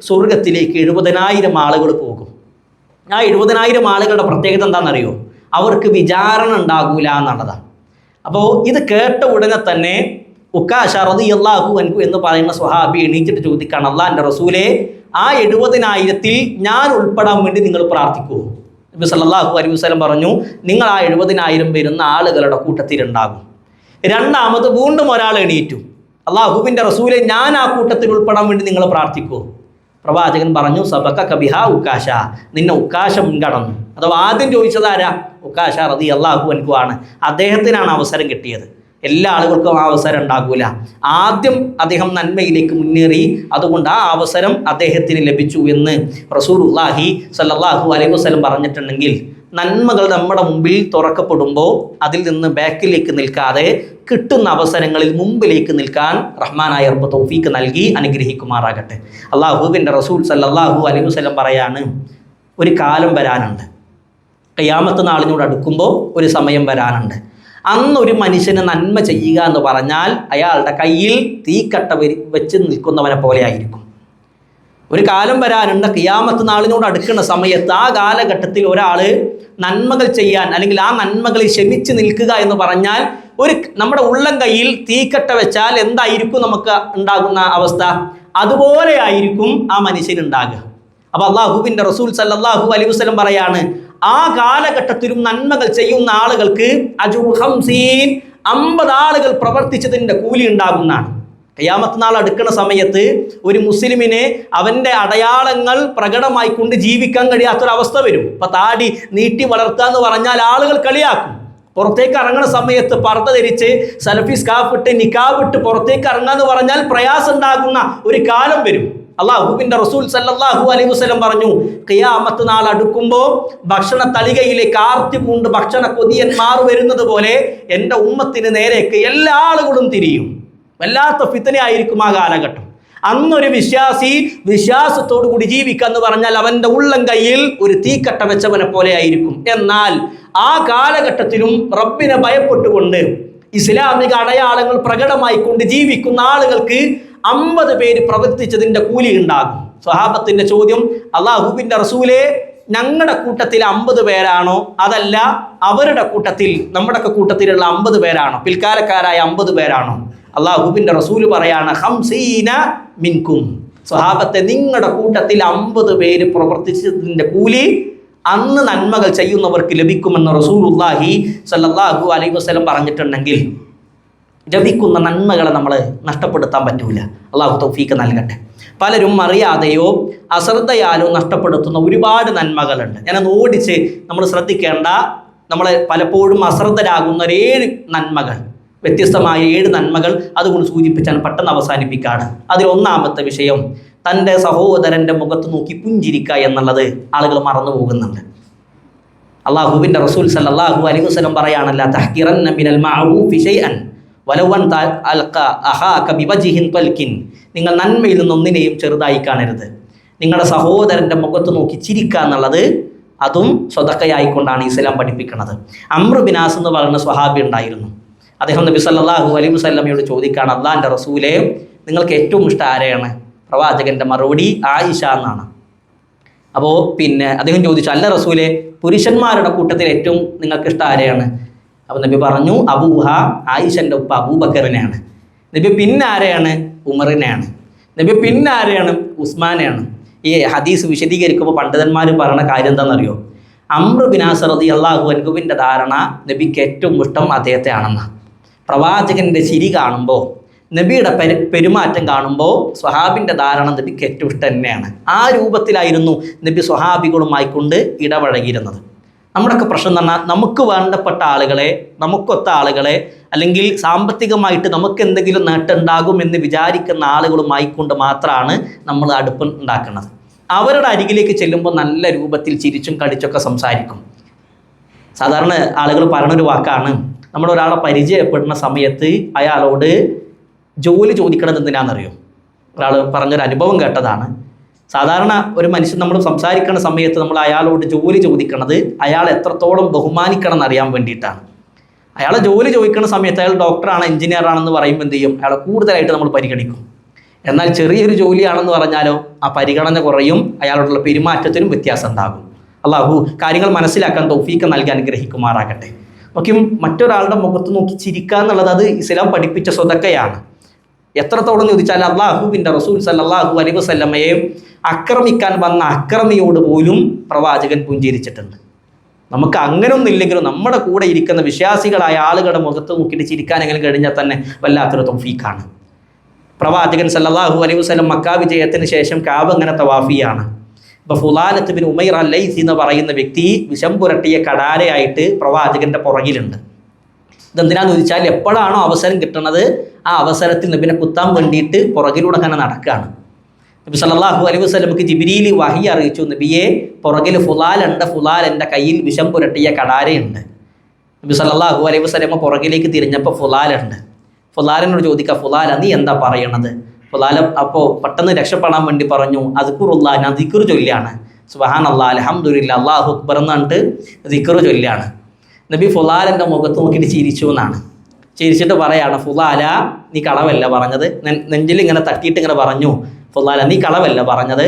സ്വർഗത്തിലേക്ക് 70,000 ആളുകൾ പോകും. ആ 70,000 ആളുകളുടെ പ്രത്യേകത എന്താണെന്നറിയോ? അവർക്ക് വിചാരണ ഉണ്ടാകൂല എന്നുള്ളതാണ്. അപ്പോൾ ഇത് കേട്ട ഉടനെ തന്നെ ഉക്കാശ റളിയല്ലാഹു അൻഹു എന്ന് പറയുന്ന സ്വഹാബി എണീച്ചിട്ട് ചോദിക്കുകയാണ്, അള്ളാഹിൻ്റെ റസൂലെ, ആ 70,000-ൽ ഞാൻ ഉൾപ്പെടാൻ വേണ്ടി നിങ്ങൾ പ്രാർത്ഥിക്കുമോ? നബി സല്ലല്ലാഹു അലൈഹി വസല്ലം പറഞ്ഞു, നിങ്ങൾ ആ 70,000 വരുന്ന ആളുകളുടെ കൂട്ടത്തിലുണ്ടാകും. രണ്ടാമത് വീണ്ടും ഒരാൾ എണീറ്റു, അള്ളാഹുവിൻ്റെ റസൂലെ, ഞാൻ ആ കൂട്ടത്തിൽ ഉൾപ്പെടാൻ വേണ്ടി നിങ്ങൾ പ്രാർത്ഥിക്കുമോ? പ്രവാചകൻ പറഞ്ഞു സബഖക ബിഹാ ഉക്കാശ, നിന്നെ ഉക്കാശ മുൻകടന്നു. അഥവാ ആദ്യം ചോദിച്ചതാരാ? ഉക്കാശ റളിയല്ലാഹു അൻഹു ആണ്. അദ്ദേഹത്തിനാണ് അവസരം കിട്ടിയത്. എല്ലാ ആളുകൾക്കും ആ അവസരം ഉണ്ടാകൂല. ആദ്യം അദ്ദേഹം നന്മയിലേക്ക് മുന്നേറി, അതുകൊണ്ട് ആ അവസരം അദ്ദേഹത്തിന് ലഭിച്ചു എന്ന് റസൂലുള്ളാഹി സ്വല്ലല്ലാഹു അലൈഹി വസല്ലം പറഞ്ഞിട്ടുണ്ടെങ്കിൽ, നന്മകൾ നമ്മുടെ മുമ്പിൽ തുറക്കപ്പെടുമ്പോൾ അതിൽ നിന്ന് ബാക്കിലേക്ക് നിൽക്കാതെ കിട്ടുന്ന അവസരങ്ങളിൽ മുമ്പിലേക്ക് നിൽക്കാൻ റഹ്മാനായ റബ്ബ് തൗഫീക്ക് നൽകി അനുഗ്രഹിക്കുമാറാകട്ടെ. അല്ലാഹുവിൻ്റെ റസൂൽ സല്ലല്ലാഹു അലൈഹി വസല്ലം പറയാണ്, ഒരു കാലം വരാനുണ്ട്, ഖിയാമത്ത് നാളിനോട് അടുക്കുമ്പോൾ ഒരു സമയം വരാനുണ്ട്. അന്നൊരു മനുഷ്യന് നന്മ ചെയ്യുക എന്ന് പറഞ്ഞാൽ അയാളുടെ കയ്യിൽ തീക്കട്ട വെച്ച് നിൽക്കുന്നവനെ പോലെ ആയിരിക്കും. ഒരു കാലം വരാനുണ്ട്, ഖിയാമത്ത് നാളിനോട് അടുക്കുന്ന സമയത്ത് ആ കാലഘട്ടത്തിൽ ഒരാൾ നന്മകൾ ചെയ്യാൻ, അല്ലെങ്കിൽ ആ നന്മകളിൽ ക്ഷമിച്ച് നിൽക്കുക എന്ന് പറഞ്ഞാൽ, നമ്മുടെ ഉള്ളം കയ്യിൽ തീക്കട്ട വെച്ചാൽ എന്തായിരിക്കും നമുക്ക് ഉണ്ടാകുന്ന അവസ്ഥ? അതുപോലെ ആയിരിക്കും ആ മനുഷ്യനുണ്ടാകുക. അപ്പോൾ അല്ലാഹുവിൻ്റെ റസൂൽ സല്ലല്ലാഹു അലൈഹി വസല്ലം പറയാണ്, ആ കാലഘട്ടത്തിലും നന്മകൾ ചെയ്യുന്ന ആളുകൾക്ക് അജ്റു 50 ആളുകൾ പ്രവർത്തിച്ചതിൻ്റെ കൂലി ഉണ്ടാകുന്നതാണ്. ഖിയാമത്ത് നാൾ അടുക്കുന്ന സമയത്ത് ഒരു മുസ്ലിമിനെ അവൻ്റെ അടയാളങ്ങൾ പ്രകടമായി കൊണ്ട് ജീവിക്കാൻ കഴിയാത്തൊരവസ്ഥ വരും. ഇപ്പം താടി നീട്ടി വളർത്തുക എന്ന് പറഞ്ഞാൽ ആളുകൾ കളിയാക്കും. പുറത്തേക്ക് ഇറങ്ങുന്ന സമയത്ത് പർദ്ദ ധരിച്ച് സലഫി സ്കാർഫ് ഇട്ട് നിക്കാബ് ഇട്ട് പുറത്തേക്ക് ഇറങ്ങുക എന്ന് പറഞ്ഞാൽ പ്രയാസം ഉണ്ടാകുന്ന ഒരു കാലം വരും. അല്ലാഹുവിൻ്റെ റസൂൽ സല്ലല്ലാഹു അലൈഹി വസല്ലം പറഞ്ഞു, ഖിയാമത്ത് നാൾ അടുക്കുമ്പോൾ ഭക്ഷണ തളികയിലേക്ക് ആർത്തി പൂണ്ട് ഭക്ഷണ കൊതിയന്മാർ വരുന്നത് പോലെ എൻ്റെ ഉമ്മത്തിന് നേരേക്ക് എല്ലാ ആളുകളും തിരിയും. വല്ലാത്ത ഫിത്നയായിരിക്കും ആ കാലഘട്ടം. അന്നൊരു വിശ്വാസി വിശ്വാസത്തോടു കൂടി ജീവിക്കുക എന്ന് പറഞ്ഞാൽ അവൻ്റെ ഉള്ളം കയ്യിൽ ഒരു തീക്കട്ട വെച്ചവനെ പോലെ ആയിരിക്കും. എന്നാൽ ആ കാലഘട്ടത്തിലും റബ്ബിനെ ഭയപ്പെട്ടുകൊണ്ട് ഇസ്ലാമിക അടയാളങ്ങൾ പ്രകടമായി കൊണ്ട് ജീവിക്കുന്ന ആളുകൾക്ക് 50 പേര് പ്രവർത്തിച്ചതിൻ്റെ കൂലി ഉണ്ടാകും. സ്വഹാബത്തിൻ്റെ ചോദ്യം, അല്ലാഹുവിൻ്റെ റസൂലേ, ഞങ്ങളുടെ കൂട്ടത്തിൽ 50 പേരാണോ, അതല്ല അവരുടെ കൂട്ടത്തിൽ നമ്മുടെയൊക്കെ കൂട്ടത്തിലുള്ള 50 പേരാണോ, പിൽക്കാലക്കാരായ 50 പേരാണോ? അല്ലാഹുവിൻ്റെ റസൂല് പറയാണ്, 50 മിൻകും. സ്വഹാബത്തെ, നിങ്ങളുടെ കൂട്ടത്തിൽ 50 പേര് പ്രവർത്തിച്ചതിൻ്റെ കൂലി അന്ന് നന്മകൾ ചെയ്യുന്നവർക്ക് ലഭിക്കുമെന്ന് റസൂലുള്ളാഹി സ്വല്ലല്ലാഹു അലൈഹി വസല്ലം പറഞ്ഞിട്ടുണ്ടെങ്കിൽ, ലഭിക്കുന്ന നന്മകളെ നമ്മൾ നഷ്ടപ്പെടുത്താൻ പറ്റൂല. അള്ളാഹു തൗഫീക്ക് നൽകട്ടെ. പലരും അറിയാതെയോ അശ്രദ്ധയാലോ നഷ്ടപ്പെടുത്തുന്ന ഒരുപാട് നന്മകളുണ്ട്. ഞാനത് ഓടിച്ച് നമ്മൾ ശ്രദ്ധിക്കേണ്ട, നമ്മൾ പലപ്പോഴും അശ്രദ്ധരാകുന്ന 7 നന്മകൾ, വ്യത്യസ്തമായ 7 നന്മകൾ അതുകൊണ്ട് സൂചിപ്പിച്ചാൽ പെട്ടെന്ന് അവസാനിപ്പിക്കുകയാണ്. അതിലൊന്നാമത്തെ വിഷയം, തൻ്റെ സഹോദരൻ്റെ മുഖത്ത് നോക്കി പുഞ്ചിരിക്കുക എന്നുള്ളത് ആളുകൾ മറന്നു പോകുന്നുണ്ട്. അല്ലാഹുവിൻ്റെ റസൂൽ സല്ലല്ലാഹു അലൈഹി വസല്ലം പറയാണല്ല, തഹ്കിറന്ന മിനൽ മഅറൂഫി ഷൈഅൻ വലവൻ അൽഖ അഹാക ബിവജ്ഹിൻ തൽകിൻ. നിങ്ങൾ നന്മയിൽ നിന്നൊന്നിനെയും ചെറുതായി കാണരുത്. നിങ്ങളുടെ സഹോദരൻ്റെ മുഖത്ത് നോക്കി ചിരിക്കുക എന്നുള്ളത് അതും സ്വതക്കയായിക്കൊണ്ടാണ് ഇസ്ലാം പഠിപ്പിക്കുന്നത്. അംർ ബിൻ ആസ് എന്ന് പറയുന്ന സ്വഹാബി ഉണ്ടായിരുന്നു. അദ്ദേഹം നബി സല്ലല്ലാഹു അലൈഹി വസല്ലമയോട് ചോദിക്കുകയാണ്, അല്ലാഹുവിൻ്റെ റസൂലേ, നിങ്ങൾക്ക് ഏറ്റവും ഇഷ്ടം ആരെയാണ്? പ്രവാചകൻ്റെ മറുപടി ആയിഷ എന്നാണ്. അപ്പോൾ അദ്ദേഹം ചോദിച്ചു, അല്ല റസൂലേ, പുരുഷന്മാരുടെ കൂട്ടത്തിൽ ഏറ്റവും നിങ്ങൾക്ക് ഇഷ്ടം ആരെയാണ്? അപ്പോൾ നബി പറഞ്ഞു, അബൂഹ, ആയിഷൻ്റെ ഉപ്പ അബൂബക്കറിനെയാണ്. നബി പിന്നെ ആരെയാണ്? ഉമറിനെയാണ്. നബി പിന്നെ ആരെയാണ്? ഉസ്മാനെയാണ്. ഈ ഹദീസ് വിശദീകരിക്കുമ്പോൾ പണ്ഡിതന്മാർ പറയുന്ന കാര്യം എന്താണെന്നറിയോ? അംർ ബിൻ ആസ് റളിയല്ലാഹു അൻഹുവിൻ്റെ ധാരണ നബിക്ക് ഏറ്റവും ഇഷ്ടം അദ്ദേഹത്തെ ആണെന്നാണ്. പ്രവാചകൻ്റെ ചിരി കാണുമ്പോൾ, നബിയുടെ പെരുമാറ്റം കാണുമ്പോൾ സ്വഹാബിൻ്റെ ധാരണ നബിക്ക് ഏറ്റവും ഇഷ്ടം തന്നെയാണ്. ആ രൂപത്തിലായിരുന്നു നബി സ്വഹാബികളുമായി കൊണ്ട് ഇടപഴകിയിരുന്നത്. നമ്മുടെയൊക്കെ പ്രശ്നം എന്ന് പറഞ്ഞാൽ, നമുക്ക് വേണ്ടപ്പെട്ട ആളുകളെ, നമുക്കൊത്ത ആളുകളെ, അല്ലെങ്കിൽ സാമ്പത്തികമായിട്ട് നമുക്ക് എന്തെങ്കിലും നേട്ടമുണ്ടാകുമെന്ന് വിചാരിക്കുന്ന ആളുകളുമായി കൊണ്ട് മാത്രമാണ് നമ്മൾ അടുപ്പം ഉണ്ടാക്കുന്നത്. അവരുടെ അരികിലേക്ക് ചെല്ലുമ്പോൾ നല്ല രൂപത്തിൽ ചിരിച്ചും കളിച്ചൊക്കെ സംസാരിക്കും. സാധാരണ ആളുകൾ പറയുന്നൊരു വാക്കാണ്, നമ്മൾ ഒരാളെ പരിചയപ്പെടുന്ന സമയത്ത് അയാളോട് ജോലി ചോദിക്കണത് എന്തിനാണെന്നറിയോ? ഒരാൾ പറഞ്ഞൊരു അനുഭവം കേട്ടതാണ്. സാധാരണ ഒരു മനുഷ്യൻ നമ്മൾ സംസാരിക്കുന്ന സമയത്ത് നമ്മൾ അയാളോട് ജോലി ചോദിക്കണത് അയാൾ എത്രത്തോളം ബഹുമാനിക്കണം എന്നറിയാൻ വേണ്ടിയിട്ടാണ്. അയാളെ ജോലി ചോദിക്കുന്ന സമയത്ത് അയാൾ ഡോക്ടറാണ്, എഞ്ചിനീയർ ആണെന്ന് പറയുമ്പോൾ എന്ത് ചെയ്യും? അയാളെ കൂടുതലായിട്ട് നമ്മൾ പരിഗണിക്കും. എന്നാൽ ചെറിയൊരു ജോലിയാണെന്ന് പറഞ്ഞാലോ ആ പരിഗണന കുറയും, അയാളോടുള്ള പെരുമാറ്റത്തിനും വ്യത്യാസം ഉണ്ടാകും. അല്ലാഹു കാര്യങ്ങൾ മനസ്സിലാക്കാൻ തൗഫീക്ക് നൽകി അനുഗ്രഹിക്കുമാറാകട്ടെ. നോക്കി, മറ്റൊരാളുടെ മുഖത്ത് നോക്കി ചിരിക്കുക എന്നുള്ളത് അത് ഇസ്ലാം പഠിപ്പിച്ച സ്വതക്കയാണ്. എത്രത്തോളം ചോദിച്ചാൽ അല്ലാഹുവിൻ്റെ റസൂൽ സല്ലല്ലാഹു അലൈഹി വസല്ലമയെ ആക്രമിക്കാൻ വന്ന അക്രമിയോട് പോലും പ്രവാചകൻ പുഞ്ചിരിച്ചിട്ടുണ്ട്. നമുക്ക് അങ്ങനെയൊന്നും ഇല്ലെങ്കിലും നമ്മുടെ കൂടെ ഇരിക്കുന്ന വിശ്വാസികളായ ആളുകളുടെ മുഖത്ത് നോക്കിയിട്ട് ചിരിക്കാൻ എങ്ങനെ കഴിഞ്ഞാൽ തന്നെ വല്ലാത്തൊരു തൗഫീഖാണ്. പ്രവാചകൻ സല്ലല്ലാഹു അലൈഹി വസല്ലം മക്ക വിജയത്തിന് ശേഷം കാബ ഇങ്ങനെ തവാഫിയാണ്. അപ്പോൾ ഫുലാലത്ത് ബിൻ ഉമൈർ അൽ-ലൈസി എന്ന് പറയുന്ന വ്യക്തി വിഷം പുരട്ടിയ കടാരയായിട്ട് പ്രവാചകന്റെ പുറകിലുണ്ട്. ഇതെന്തിനാന്ന് ചോദിച്ചാൽ എപ്പോഴാണോ അവസരം കിട്ടുന്നത് ആ അവസരത്തിൽ നബിനെ കുത്താൻ വേണ്ടിയിട്ട് പുറകിലൂടെ അങ്ങനെ നടക്കുകയാണ്. നബി സല്ലല്ലാഹു അലൈഹി വസല്ലമക്ക് ജിബ്രീൽ വഹി അറിയിച്ചു, നബിയെ പുറകിൽ ഫുലാലുണ്ട്, ഫുലാൽ എൻ്റെ കയ്യിൽ വിഷം പുരട്ടിയ കടാരയുണ്ട്. നബി സല്ലല്ലാഹു അലൈഹി വസല്ലമ പുറകിലേക്ക് തിരിഞ്ഞപ്പോൾ ഫുലാലുണ്ട്. ഫുലാലിനോട് ചോദിക്കുക, ഫുലാല നീ എന്താ പറയണത്? ഫുലാല അപ്പോൾ പെട്ടെന്ന് രക്ഷപ്പെടാൻ വേണ്ടി പറഞ്ഞു, അദ്കുറുല്ലാഹ്, ഞാൻ ദിക്ർ ചൊല്ലാണ്, സുബ്ഹാനല്ലാഹ് അൽഹംദുലില്ലാഹ് അല്ലാഹു അക്ബർ എന്നിട്ട് ദിക്ർ ചൊല്ലാണ്. നബി ഫുലാലിൻ്റെ മുഖത്ത് നോക്കിയിട്ട് ചിരിച്ചു എന്നാണ്. ചിരിച്ചിട്ട് പറയാണ്, ഫുലാല നീ കളവല്ല പറഞ്ഞത്. നെഞ്ചിൽ ഇങ്ങനെ തട്ടിയിട്ട് ഇങ്ങനെ പറഞ്ഞു, ഫുലാല നീ കളവല്ല പറഞ്ഞത്,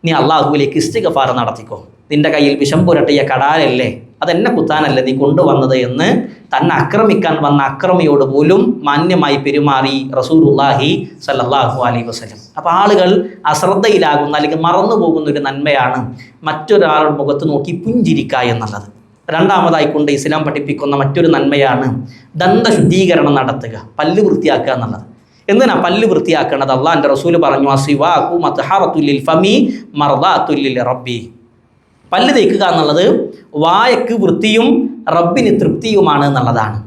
നീ അള്ളാഹുവിലേക്ക് ഇസ്തിഗ്ഫാർ നടത്തിക്കോ. നിന്റെ കയ്യിൽ വിഷം പുരട്ടിയ കടാരല്ലേ, അതെന്നെ കുത്താനല്ലേ നീ കൊണ്ടുവന്നത് എന്ന് തന്നെ ആക്രമിക്കാൻ വന്ന അക്രമിയോട് പോലും മാന്യമായി പെരുമാറി റസൂലുള്ളാഹി സ്വല്ലല്ലാഹു അലൈഹി വസല്ലം. അപ്പോൾ ആളുകൾ അശ്രദ്ധയിലാകുന്ന അല്ലെങ്കിൽ മറന്നു പോകുന്ന ഒരു നന്മയാണ് മറ്റൊരാളുടെ മുഖത്ത് നോക്കി പുഞ്ചിരിക്കുക എന്നുള്ളത്. രണ്ടാമതായിക്കൊണ്ട് ഇസ്ലാം പഠിപ്പിക്കുന്ന മറ്റൊരു നന്മയാണ് ദന്തശുദ്ധീകരണം നടത്തുക, പല്ല് വൃത്തിയാക്കുക എന്നുള്ളത്. എന്തിനാ പല്ല് വൃത്തിയാക്കേണ്ടത്? അള്ളാഹിൻ്റെ റസൂല് പറഞ്ഞു, അസിവാഖു മത്ഹറത്തുൽ ലിൽ ഫമി മർദാത്തുൽ ലിൽ റബ്ബി. പല്ല് തേക്കുക എന്നുള്ളത് വായക്ക് വൃത്തിയും റബ്ബിന് തൃപ്തിയുമാണ് എന്നുള്ളതാണ്.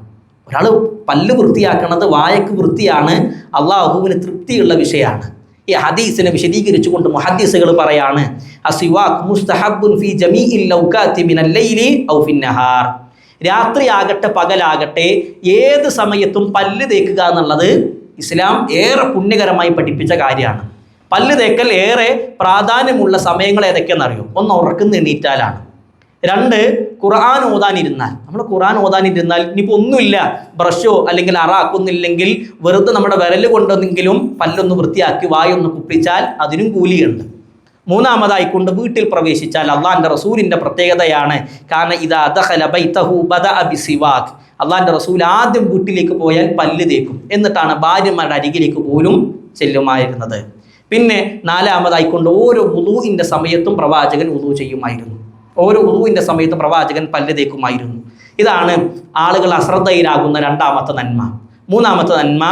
ഒരാൾ പല്ല് വൃത്തിയാക്കുന്നത് വായക്ക് വൃത്തിയാണ്, അള്ളാഹുവിന് തൃപ്തിയുള്ള വിഷയമാണ്. ഈ ഹദീസിനെ വിശദീകരിച്ചുകൊണ്ട് മുഹദ്ദിസുകൾ പറയാണ്, അസിവാഖ് മുസ്തഹബ്ബുൻ ഫീ ജമീഇൽ ലൗകാത്തി മിനൽ ലൈലി ഔ ഫിന്നഹാർ. രാത്രിയാകട്ടെ പകലാകട്ടെ ഏത് സമയത്തും പല്ല് തേക്കുക എന്നുള്ളത് ഇസ്ലാം ഏറെ പുണ്യകരമായി പഠിപ്പിച്ച കാര്യമാണ്. പല്ല് തേക്കൽ ഏറെ പ്രാധാന്യമുള്ള സമയങ്ങൾ ഏതൊക്കെയെന്നറിയോ? ഒന്ന് ഉറക്കുന്ന എണീറ്റാലാണ്. രണ്ട് ഖുർആൻ ഓതാനിരുന്നാൽ. നമ്മൾ ഖുർആൻ ഓതാനിരുന്നാൽ ഇനിയിപ്പോൾ ഒന്നുമില്ല, ബ്രഷോ അല്ലെങ്കിൽ അറാക്കൊന്നില്ലെങ്കിൽ വെറുതെ നമ്മുടെ വിരൽ കൊണ്ടൊന്നെങ്കിലും പല്ലൊന്ന് വൃത്തിയാക്കി വായൊന്ന് കുപ്പിച്ചാൽ അതിനും കൂലിയുണ്ട്. മൂന്നാമതായിക്കൊണ്ട് വീട്ടിൽ പ്രവേശിച്ചാൽ അള്ളാഹിൻ്റെ റസൂലിൻ്റെ പ്രത്യേകതയാണ്, കാരണം ഇദാ ദഖല ബൈതഹു ബദഅ ബിസിവാക്. അള്ളാഹിൻ്റെ റസൂൽ ആദ്യം വീട്ടിലേക്ക് പോയാൽ പല്ല് തേക്കും, എന്നിട്ടാണ് ഭാര്യമാരുടെ അരികിലേക്ക് പോലും ചെല്ലുമായിരുന്നത്. പിന്നെ നാലാമതായിക്കൊണ്ട് ഓരോ വുളൂഇൻ്റെ സമയത്തും പ്രവാചകൻ വുളൂ ചെയ്യുമായിരുന്നു. ഓരോ വുളൂഇൻ്റെ സമയത്തും പ്രവാചകൻ പല്ല് തേക്കുമായിരുന്നു. ഇതാണ് ആളുകൾ അശ്രദ്ധയിലാകുന്ന രണ്ടാമത്തെ നന്മ. മൂന്നാമത്തെ നന്മ,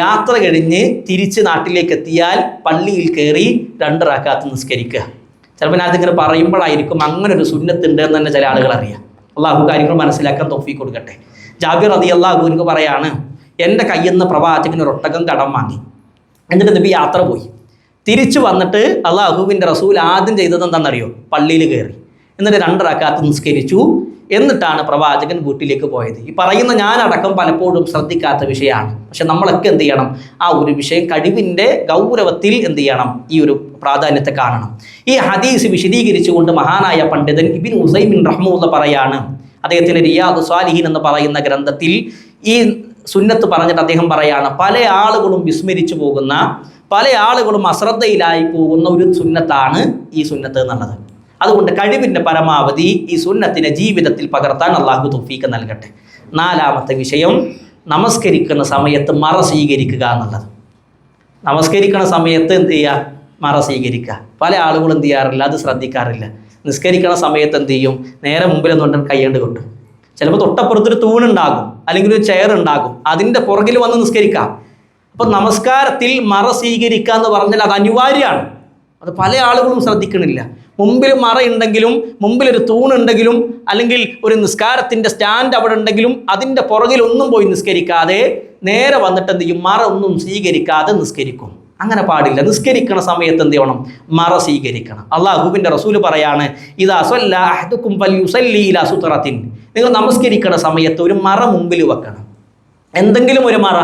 യാത്ര കഴിഞ്ഞ് തിരിച്ച് നാട്ടിലേക്ക് എത്തിയാൽ പള്ളിയിൽ കയറി 2 റക്അത്ത് നിസ്കരിക്കുക. ചിലപ്പോൾ ഞാൻ അതിങ്ങനെ പറയുമ്പോഴായിരിക്കും അങ്ങനെ ഒരു സുന്നത്തുണ്ട് എന്ന് തന്നെ ചില ആളുകൾ അറിയാം. അള്ളാഹു കാര്യങ്ങൾ മനസ്സിലാക്കാൻ തൗഫീഖ് കൊടുക്കട്ടെ. ജാബിർ റളിയല്ലാഹു അൻഹു പറയാണ്, എൻ്റെ കയ്യിൽ നിന്ന് പ്രവാചകൻ ഒരു ഒട്ടകം കടം വാങ്ങി, എന്നിട്ട് നബി യാത്ര പോയി. തിരിച്ചു വന്നിട്ട് അള്ളാഹുവിൻ്റെ റസൂൽ ആദ്യം ചെയ്തത് എന്താണെന്നറിയോ? പള്ളിയിൽ കയറി, എന്നിട്ട് 2 റക്അത്ത് നിസ്കരിച്ചു. എന്നിട്ടാണ് പ്രവാചകൻ വീട്ടിലേക്ക് പോയത്. ഈ പറയുന്ന ഞാനടക്കം പലപ്പോഴും ശ്രദ്ധിക്കാത്ത വിഷയമാണ്. പക്ഷെ നമ്മളൊക്കെ എന്ത് ചെയ്യണം? ആ ഒരു വിഷയം കഴിവിൻ്റെ ഗൗരവത്തിൽ എന്ത് ചെയ്യണം? ഈ ഒരു പ്രാധാന്യത്തെ കാണണം. ഈ ഹദീസ് വിശദീകരിച്ചുകൊണ്ട് മഹാനായ പണ്ഡിതൻ ഇബ്നു ഉസൈമിൻ റഹ്മത്തുള്ളാഹി പറയാണ്, അദ്ദേഹത്തിൻ്റെ റിയാദ് സ്വാലിഹീൻ എന്ന് പറയുന്ന ഗ്രന്ഥത്തിൽ ഈ സുന്നത്ത് പറഞ്ഞിട്ട് അദ്ദേഹം പറയാണ്, പല ആളുകളും വിസ്മരിച്ചു പോകുന്ന, പല ആളുകളും അശ്രദ്ധയിലായി പോകുന്ന ഒരു സുന്നത്താണ് ഈ സുന്നത്ത് എന്നുള്ളത്. അതുകൊണ്ട് കഴിവിൻ്റെ പരമാവധി ഈ സുന്നത്തിനെ ജീവിതത്തിൽ പകർത്താൻ അള്ളാഹു തൗഫീഖ് നൽകട്ടെ. നാലാമത്തെ വിഷയം, നമസ്കരിക്കുന്ന സമയത്ത് മറ സ്വീകരിക്കുക എന്നുള്ളത്. നമസ്കരിക്കുന്ന സമയത്ത് എന്ത് ചെയ്യുക? മറ സ്വീകരിക്കുക. പല ആളുകളും എന്ത് ചെയ്യാറില്ല, അത് ശ്രദ്ധിക്കാറില്ല. നിസ്കരിക്കുന്ന സമയത്ത് എന്ത് ചെയ്യും? നേരെ മുമ്പിൽ നിന്നുകൊണ്ട് കൈയ്യണ്ട് കൊട്ടും. ചിലപ്പോൾ തൊട്ടപ്പുറത്തൊരു തൂണുണ്ടാകും, അല്ലെങ്കിൽ ഒരു ചെയർ ഉണ്ടാകും, അതിൻ്റെ പുറകിൽ വന്ന് നിസ്കരിക്കാം. അപ്പോൾ നമസ്കാരത്തിൽ മറ സ്വീകരിക്കുക എന്ന് പറഞ്ഞാൽ അത് അനിവാര്യമാണ്. അത് പല ആളുകളും ശ്രദ്ധിക്കണില്ല. മുമ്പിൽ മറ ഉണ്ടെങ്കിലും, മുമ്പിലൊരു തൂണുണ്ടെങ്കിലും, അല്ലെങ്കിൽ ഒരു നിസ്കാരത്തിൻ്റെ സ്റ്റാൻഡ് അവിടെ ഉണ്ടെങ്കിലും അതിൻ്റെ പുറകിലൊന്നും പോയി നിസ്കരിക്കാതെ നേരെ വന്നിട്ട് എന്ത് ചെയ്യും? മറ ഒന്നും സ്വീകരിക്കാതെ നിസ്കരിക്കും. അങ്ങനെ പാടില്ല. നിസ്കരിക്കണ സമയത്ത് എന്ത് ചെയ്യണം? മറ സ്വീകരിക്കണം. അള്ളാഹുവിൻ്റെ റസൂല് പറയാണ്, ഇദാ സ്വല്ല അഹദുക്കും ഫൽയുസല്ലി ഇലാ സുത്രത്തിൻ. നിങ്ങൾ നമസ്കരിക്കണ സമയത്ത് ഒരു മറ മുമ്പിൽ വെക്കണം, എന്തെങ്കിലും ഒരു മറ.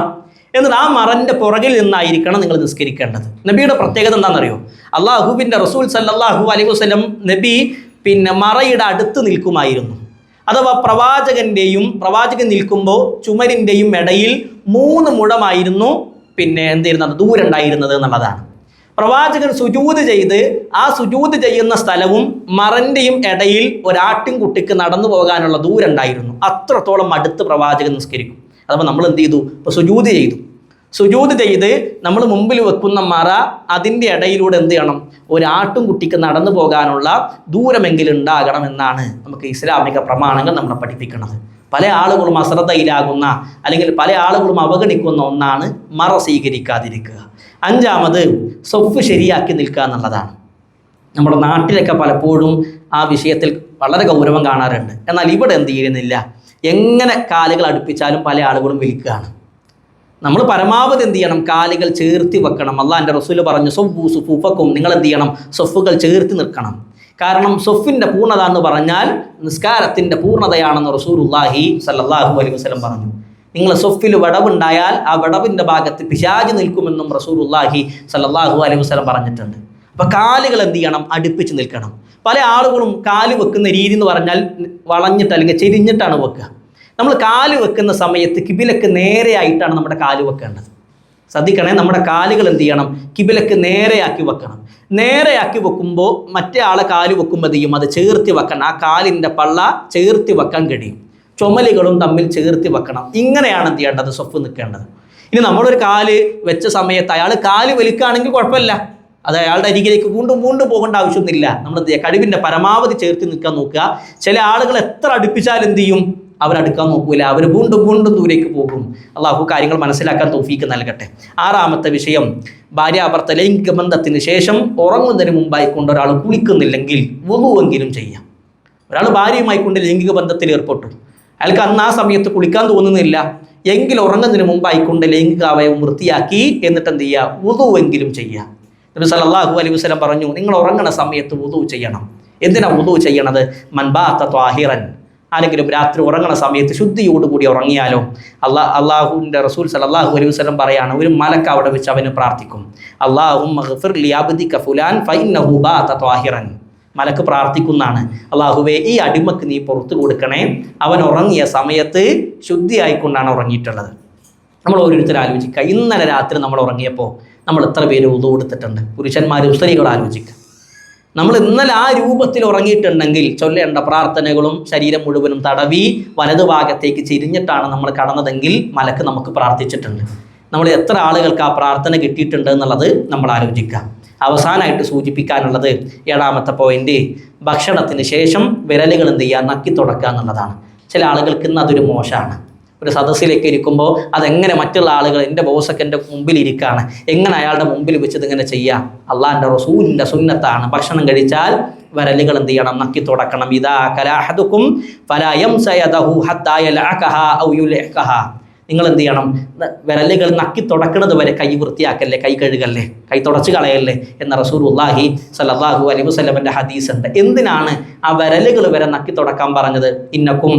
എന്നിട്ട് ആ മറൻ്റെ പുറകിൽ നിന്നായിരിക്കണം നിങ്ങൾ നിസ്കരിക്കേണ്ടത്. നബിയുടെ പ്രത്യേകത എന്താണെന്നറിയോ? അള്ളാഹുവിൻ്റെ റസൂൽ സല്ലല്ലാഹു അലൈഹി വസല്ലം നബി മറയുടെ അടുത്ത് നിൽക്കുമായിരുന്നു. അഥവാ പ്രവാചകൻ നിൽക്കുമ്പോൾ ചുമരിൻ്റെയും ഇടയിൽ 3 മുഴമായിരുന്നു എന്തിരുന്നത്? ദൂരം ഉണ്ടായിരുന്നത് എന്നുള്ളതാണ്. പ്രവാചകൻ സുജൂദ് ചെയ്ത് ആ സുജൂദ് ചെയ്യുന്ന സ്ഥലവും മറൻ്റെയും ഇടയിൽ ഒരാട്ടിൻകുട്ടിക്ക് നടന്നു പോകാനുള്ള ദൂരം ഉണ്ടായിരുന്നു. അത്രത്തോളം അടുത്ത് പ്രവാചകൻ നിസ്കരിക്കും. അഥവാ നമ്മൾ എന്ത് ചെയ്തു? ഇപ്പോൾ സുജൂദ് ചെയ്ത് നമ്മൾ മുമ്പിൽ വെക്കുന്ന മറ, അതിൻ്റെ ഇടയിലൂടെ എന്ത് ചെയ്യണം? ഒരാട്ടിൻകുട്ടിക്ക് നടന്നു പോകാനുള്ള ദൂരമെങ്കിലും ഉണ്ടാകണം എന്നാണ് നമുക്ക് ഇസ്ലാമിക പ്രമാണങ്ങൾ നമ്മളെ പഠിപ്പിക്കുന്നത്. പല ആളുകളും അശ്രദ്ധയിലാകുന്ന അല്ലെങ്കിൽ പല ആളുകളും അവഗണിക്കുന്ന ഒന്നാണ് മറ സ്വീകരിക്കാതിരിക്കുക. 5-മത് സൊഫ് ശരിയാക്കി നിൽക്കുക എന്നുള്ളതാണ്. നമ്മുടെ നാട്ടിലൊക്കെ പലപ്പോഴും ആ വിഷയത്തിൽ വളരെ ഗൗരവം കാണാറുണ്ട്. എന്നാൽ ഇവിടെ എന്ത് ചെയ്യുന്നില്ല, എങ്ങനെ കാലുകൾ അടുപ്പിച്ചാലും പല ആളുകളും വിളിക്കുകയാണ്. നമ്മൾ പരമാവധി എന്ത് ചെയ്യണം, കാലുകൾ ചേർത്തി വെക്കണം. അള്ളാഹിൻ്റെ റസൂൽ പറഞ്ഞു, സൊഫ്ഫു സുഫൂഫക്കും, നിങ്ങൾ എന്ത് ചെയ്യണം, സൊഫുകൾ ചേർത്തി നിൽക്കണം. കാരണം സൊഫിൻ്റെ പൂർണ്ണത എന്ന് പറഞ്ഞാൽ നിസ്കാരത്തിൻ്റെ പൂർണ്ണതയാണെന്ന് റസൂലുള്ളാഹി സ്വല്ലല്ലാഹു അലൈഹി വസല്ലം പറഞ്ഞു. നിങ്ങൾ സൊഫിൽ വിടവുണ്ടായാൽ ആ വിടവിൻ്റെ ഭാഗത്ത് പിശാച് നിൽക്കുമെന്നും റസൂലുള്ളാഹി സ്വല്ലല്ലാഹു അലൈഹി വസല്ലം പറഞ്ഞിട്ടുണ്ട്. അപ്പോൾ കാലുകൾ എന്ത് ചെയ്യണം, അടുപ്പിച്ച് നിൽക്കണം. പല ആളുകളും കാല് വെക്കുന്ന രീതി എന്ന് പറഞ്ഞാൽ വളഞ്ഞിട്ട് അല്ലെങ്കിൽ ചെരിഞ്ഞിട്ടാണ് വെക്കുക. നമ്മൾ കാല് വെക്കുന്ന സമയത്ത് കിബിലക്ക് നേരെയായിട്ടാണ് നമ്മുടെ കാല് വെക്കേണ്ടത്. ശ്രദ്ധിക്കണേ, നമ്മുടെ കാലുകൾ എന്ത് ചെയ്യണം, കിബിലക്ക് നേരെയാക്കി വെക്കണം. നേരെയാക്കി വെക്കുമ്പോൾ മറ്റേ ആളെ കാല് വെക്കുമ്പോൾ ചെയ്യും, അത് ചേർത്തി വെക്കണം. ആ കാലിൻ്റെ പള്ള ചേർത്തി വെക്കാൻ കഴിയും. ചുമലുകളും തമ്മിൽ ചേർത്തി വെക്കണം. ഇങ്ങനെയാണ് എന്ത് ചെയ്യേണ്ടത്, സൊഫ് നിൽക്കേണ്ടത്. ഇനി നമ്മളൊരു കാല് വെച്ച സമയത്ത് അയാൾ കാല് വലിക്കുകയാണെങ്കിൽ കുഴപ്പമില്ല, അത് അയാളുടെ അരികിലേക്ക് വീണ്ടും പോകേണ്ട ആവശ്യമൊന്നുമില്ല. നമ്മൾ എന്ത് ചെയ്യുക, കഴിവിൻ്റെ പരമാവധി ചേർത്ത് നിൽക്കാൻ നോക്കുക. ചില ആളുകൾ എത്ര അടുപ്പിച്ചാൽ എന്ത് ചെയ്യും, അവരടുക്കാൻ നോക്കൂല, അവർ വീണ്ടും ദൂരേക്ക് പോകും. അള്ളാഹു കാര്യങ്ങൾ മനസ്സിലാക്കാൻ തൗഫീക്ക് നൽകട്ടെ. 6-മത്തെ വിഷയം, ഭാര്യാഭർത്ത ലൈംഗിക ബന്ധത്തിന് ശേഷം ഉറങ്ങുന്നതിന് മുമ്പായി കൊണ്ട് ഒരാൾ കുളിക്കുന്നില്ലെങ്കിൽ വുളുവെങ്കിലും ചെയ്യാം. ഒരാൾ ഭാര്യയുമായി കൊണ്ട് ലൈംഗിക ബന്ധത്തിൽ ഏർപ്പെട്ടു, അയാൾക്ക് അന്ന് ആ സമയത്ത് കുളിക്കാൻ തോന്നുന്നില്ല എങ്കിൽ ഉറങ്ങുന്നതിന് മുമ്പായിക്കൊണ്ട് ലൈംഗിക അവയവം വൃത്തിയാക്കി എന്നിട്ട് എന്ത് ചെയ്യുക, വുളുവെങ്കിലും ചെയ്യുക. നബി സല്ലല്ലാഹു അലൈഹി വസല്ലം പറഞ്ഞു, നിങ്ങൾ ഉറങ്ങുന്ന സമയത്ത് വുളു ചെയ്യണം. എന്തിനാ വുളു ചെയ്യണത്? മൻ ബാത ത്വാഹിറൻ, ആരെങ്കിലും രാത്രി ഉറങ്ങുന്ന സമയത്ത് ശുദ്ധിയോടുകൂടി ഉറങ്ങിയാലോ, അള്ളാഹുവിൻ്റെ റസൂൽ സല്ലല്ലാഹു അലൈഹി വസല്ലം പറയാണ്, ഒരു മലക്ക് അവിടെ വെച്ച് അവന് പ്രാർത്ഥിക്കും, അല്ലാഹുമ്മ ഗ്ഫിർ ലി അബ്ദിക ഫുലാൻ ഫഇന്നഹു ബാത ത്വാഹിറൻ. മലക്ക് പ്രാർത്ഥിക്കുന്നതാണ്, അള്ളാഹുവേ ഈ അടിമക്ക് നീ പുറത്തു കൊടുക്കണേ, അവൻ ഉറങ്ങിയ സമയത്ത് ശുദ്ധിയായിക്കൊണ്ടാണ് ഉറങ്ങിയിട്ടുള്ളത്. നമ്മൾ ഓരോരുത്തരും ആലോചിക്കുക, ഇന്നലെ രാത്രി നമ്മൾ ഉറങ്ങിയപ്പോൾ നമ്മൾ എത്ര പേര് വുളു എടുത്തിട്ടുണ്ട്? പുരുഷന്മാരും സ്ത്രീകളും ആലോചിക്കുക. നമ്മൾ ഇന്നലെ ആ രൂപത്തിൽ ഉറങ്ങിയിട്ടുണ്ടെങ്കിൽ ചൊല്ലേണ്ട പ്രാർത്ഥനകളും ശരീരം മുഴുവനും തടവി വലതു ഭാഗത്തേക്ക് ചെരിഞ്ഞിട്ടാണ് നമ്മൾ കടന്നതെങ്കിൽ മലക്ക് നമുക്ക് പ്രാർത്ഥിച്ചിട്ടുണ്ട്. നമ്മൾ എത്ര ആളുകൾക്ക് ആ പ്രാർത്ഥന കിട്ടിയിട്ടുണ്ട് എന്നുള്ളത് നമ്മൾ ആലോചിക്കാം. അവസാനമായിട്ട് സൂചിപ്പിക്കാനുള്ളത് 7-മത്തെ പോയിന്റ്, ഭക്ഷണത്തിന് ശേഷം വിരലുകൾ എന്ത് ചെയ്യുക, നക്കി തുടക്കുക എന്നുള്ളതാണ്. ചില ആളുകൾക്ക് ഇന്ന് അതൊരു മോശമാണ്. ഒരു സദസ്സിലേക്ക് ഇരിക്കുമ്പോൾ അതെങ്ങനെ മറ്റുള്ള ആളുകൾ, എൻ്റെ ബോസൊക്കെ എൻ്റെ മുമ്പിൽ ഇരിക്കുകയാണ്, എങ്ങനെ അയാളുടെ മുമ്പിൽ വെച്ചത് ഇങ്ങനെ ചെയ്യാം? അള്ളാഹിൻ്റെ റസൂലിൻ്റെ സുന്നത്താണ്, ഭക്ഷണം കഴിച്ചാൽ വിരലുകൾ എന്ത് ചെയ്യണം, നക്കി തുടക്കണം. ഇദാ അകല അഹദുക്കും ഫലാ യംസ യദഹു ഹത്താ യൽഅഖഹ ഔ യുൽഅഖഹ. നിങ്ങൾ എന്ത് ചെയ്യണം, വിരലുകൾ നക്കി തുടക്കുന്നത് വരെ കൈ വൃത്തിയാക്കല്ലേ, കൈ കഴുകല്ലേ, കൈ തുടച്ച് കളയല്ലേ എന്ന റസൂലുള്ളാഹി സ്വല്ലല്ലാഹു അലൈഹി വസല്ലമയുടെ ഹദീസ് ഉണ്ട്. എന്തിനാണ് ആ വിരലുകൾ വരെ നക്കി തുടക്കാൻ പറഞ്ഞത്? ഇന്നക്കും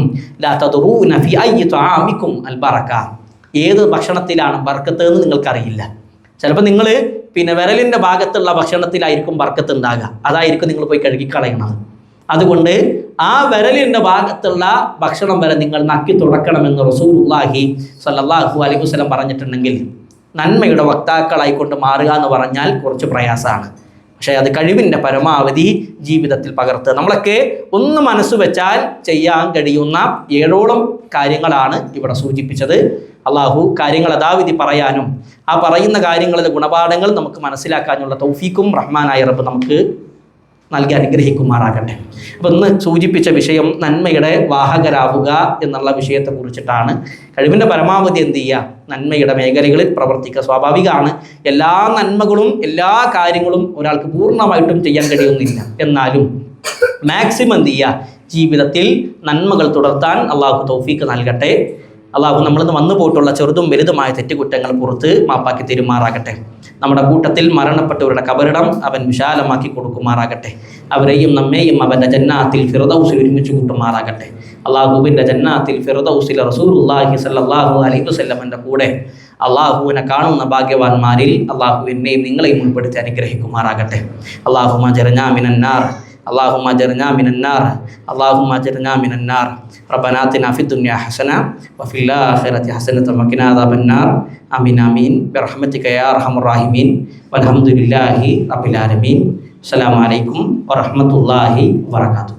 ലാ തദ്റൂന ഫി അയ്യി തആമിക്കും അൽ ബറക. ഏത് ഭക്ഷണത്തിലാണ് ബർക്കത്ത് എന്ന് നിങ്ങൾക്കറിയില്ല. ചിലപ്പോൾ നിങ്ങൾ വിരലിൻ്റെ ഭാഗത്തുള്ള ഭക്ഷണത്തിലായിരിക്കും ബർക്കത്ത് ഉണ്ടാകുക, അതായിരിക്കും നിങ്ങൾ പോയി കഴുകിക്കളയണത്. അതുകൊണ്ട് ആ വിരലിൻ്റെ ഭാഗത്തുള്ള ഭക്ഷണം വരെ നിങ്ങൾ നക്കി തുടക്കണമെന്ന് റസൂലുള്ളാഹി സ്വല്ലല്ലാഹു അലൈഹി വസല്ലം പറഞ്ഞിട്ടുണ്ടെങ്കിൽ നന്മയുടെ വക്താക്കളായിക്കൊണ്ട് മാറുക എന്ന് പറഞ്ഞാൽ കുറച്ച് പ്രയാസമാണ്. പക്ഷേ അത് കഴിവിൻ്റെ പരമാവധി ജീവിതത്തിൽ പകർത്തുക. നമ്മളൊക്കെ ഒന്ന് മനസ്സ് വെച്ചാൽ ചെയ്യാൻ കഴിയുന്ന 7ഓളം കാര്യങ്ങളാണ് ഇവിടെ സൂചിപ്പിച്ചത്. അള്ളാഹു കാര്യങ്ങൾ യഥാവിധി പറയാനും ആ പറയുന്ന കാര്യങ്ങളിലെ ഗുണപാഠങ്ങൾ നമുക്ക് മനസ്സിലാക്കാനുള്ള തൗഫീക്കും റഹ്മാനായ റബ്ബ് നമുക്ക് നൽകി അനുഗ്രഹിക്കുമാറാകട്ടെ. അപ്പോൾ ഇന്ന് സൂചിപ്പിച്ച വിഷയം നന്മയുടെ വാഹകരാവുക എന്നുള്ള വിഷയത്തെക്കുറിച്ചിട്ടാണ്. കഴിവിൻ്റെ പരമാവധി എന്ത് ചെയ്യുക, നന്മയുടെ മേഖലകളിൽ പ്രവർത്തിക്കുക. സ്വാഭാവികമാണ്, എല്ലാ നന്മകളും എല്ലാ കാര്യങ്ങളും ഒരാൾക്ക് പൂർണ്ണമായിട്ടും ചെയ്യാൻ കഴിയുന്നില്ല. എന്നാലും മാക്സിമം എന്ത് ചെയ്യുക, ജീവിതത്തിൽ നന്മകൾ തുടർത്താൻ അള്ളാഹു തൗഫീക്ക് നൽകട്ടെ. അള്ളാഹു നമ്മളിന്ന് വന്നു പോയിട്ടുള്ള ചെറുതും വലുതുമായ തെറ്റുകുറ്റങ്ങൾ പുറത്ത് മാപ്പാക്കി തരുമാറാകട്ടെ. നമ്മുടെ കൂട്ടത്തിൽ മരണപ്പെട്ടവരുടെ കബറിടം അവൻ വിശാലമാക്കി കൊടുക്കുമാറാകട്ടെ. അവരെയും നമ്മെയും അവൻ്റെ ജന്നാത്തിൽ ഫിർദൗസിൽ ഒരുമിച്ച് കൂട്ടുമാറാകട്ടെ. അള്ളാഹുവിൻ്റെ ജന്നാത്തിൽ ഫിർദൗസിൽ റസൂലുള്ളാഹി സ്വല്ലല്ലാഹു അലൈഹി വസല്ലമയുടെ കൂടെ അള്ളാഹുവിനെ കാണുന്ന ഭാഗ്യവാന്മാരിൽ അള്ളാഹു എന്നെയും നിങ്ങളെയും ഉൾപ്പെടുത്തി അനുഗ്രഹിക്കുമാറാകട്ടെ. അല്ലാഹുമ്മ ജർനാ മിനന്നാർ, اللهم اجرنا من النار، اللهم اجرنا من النار. ربنا آتنا في الدنيا حسنة وفي الآخرة حسنة وقنا عذاب النار. آمين آمين برحمتك يا أرحم الراحمين والحمد لله رب العالمين. السلام عليكم ورحمة الله وبركاته.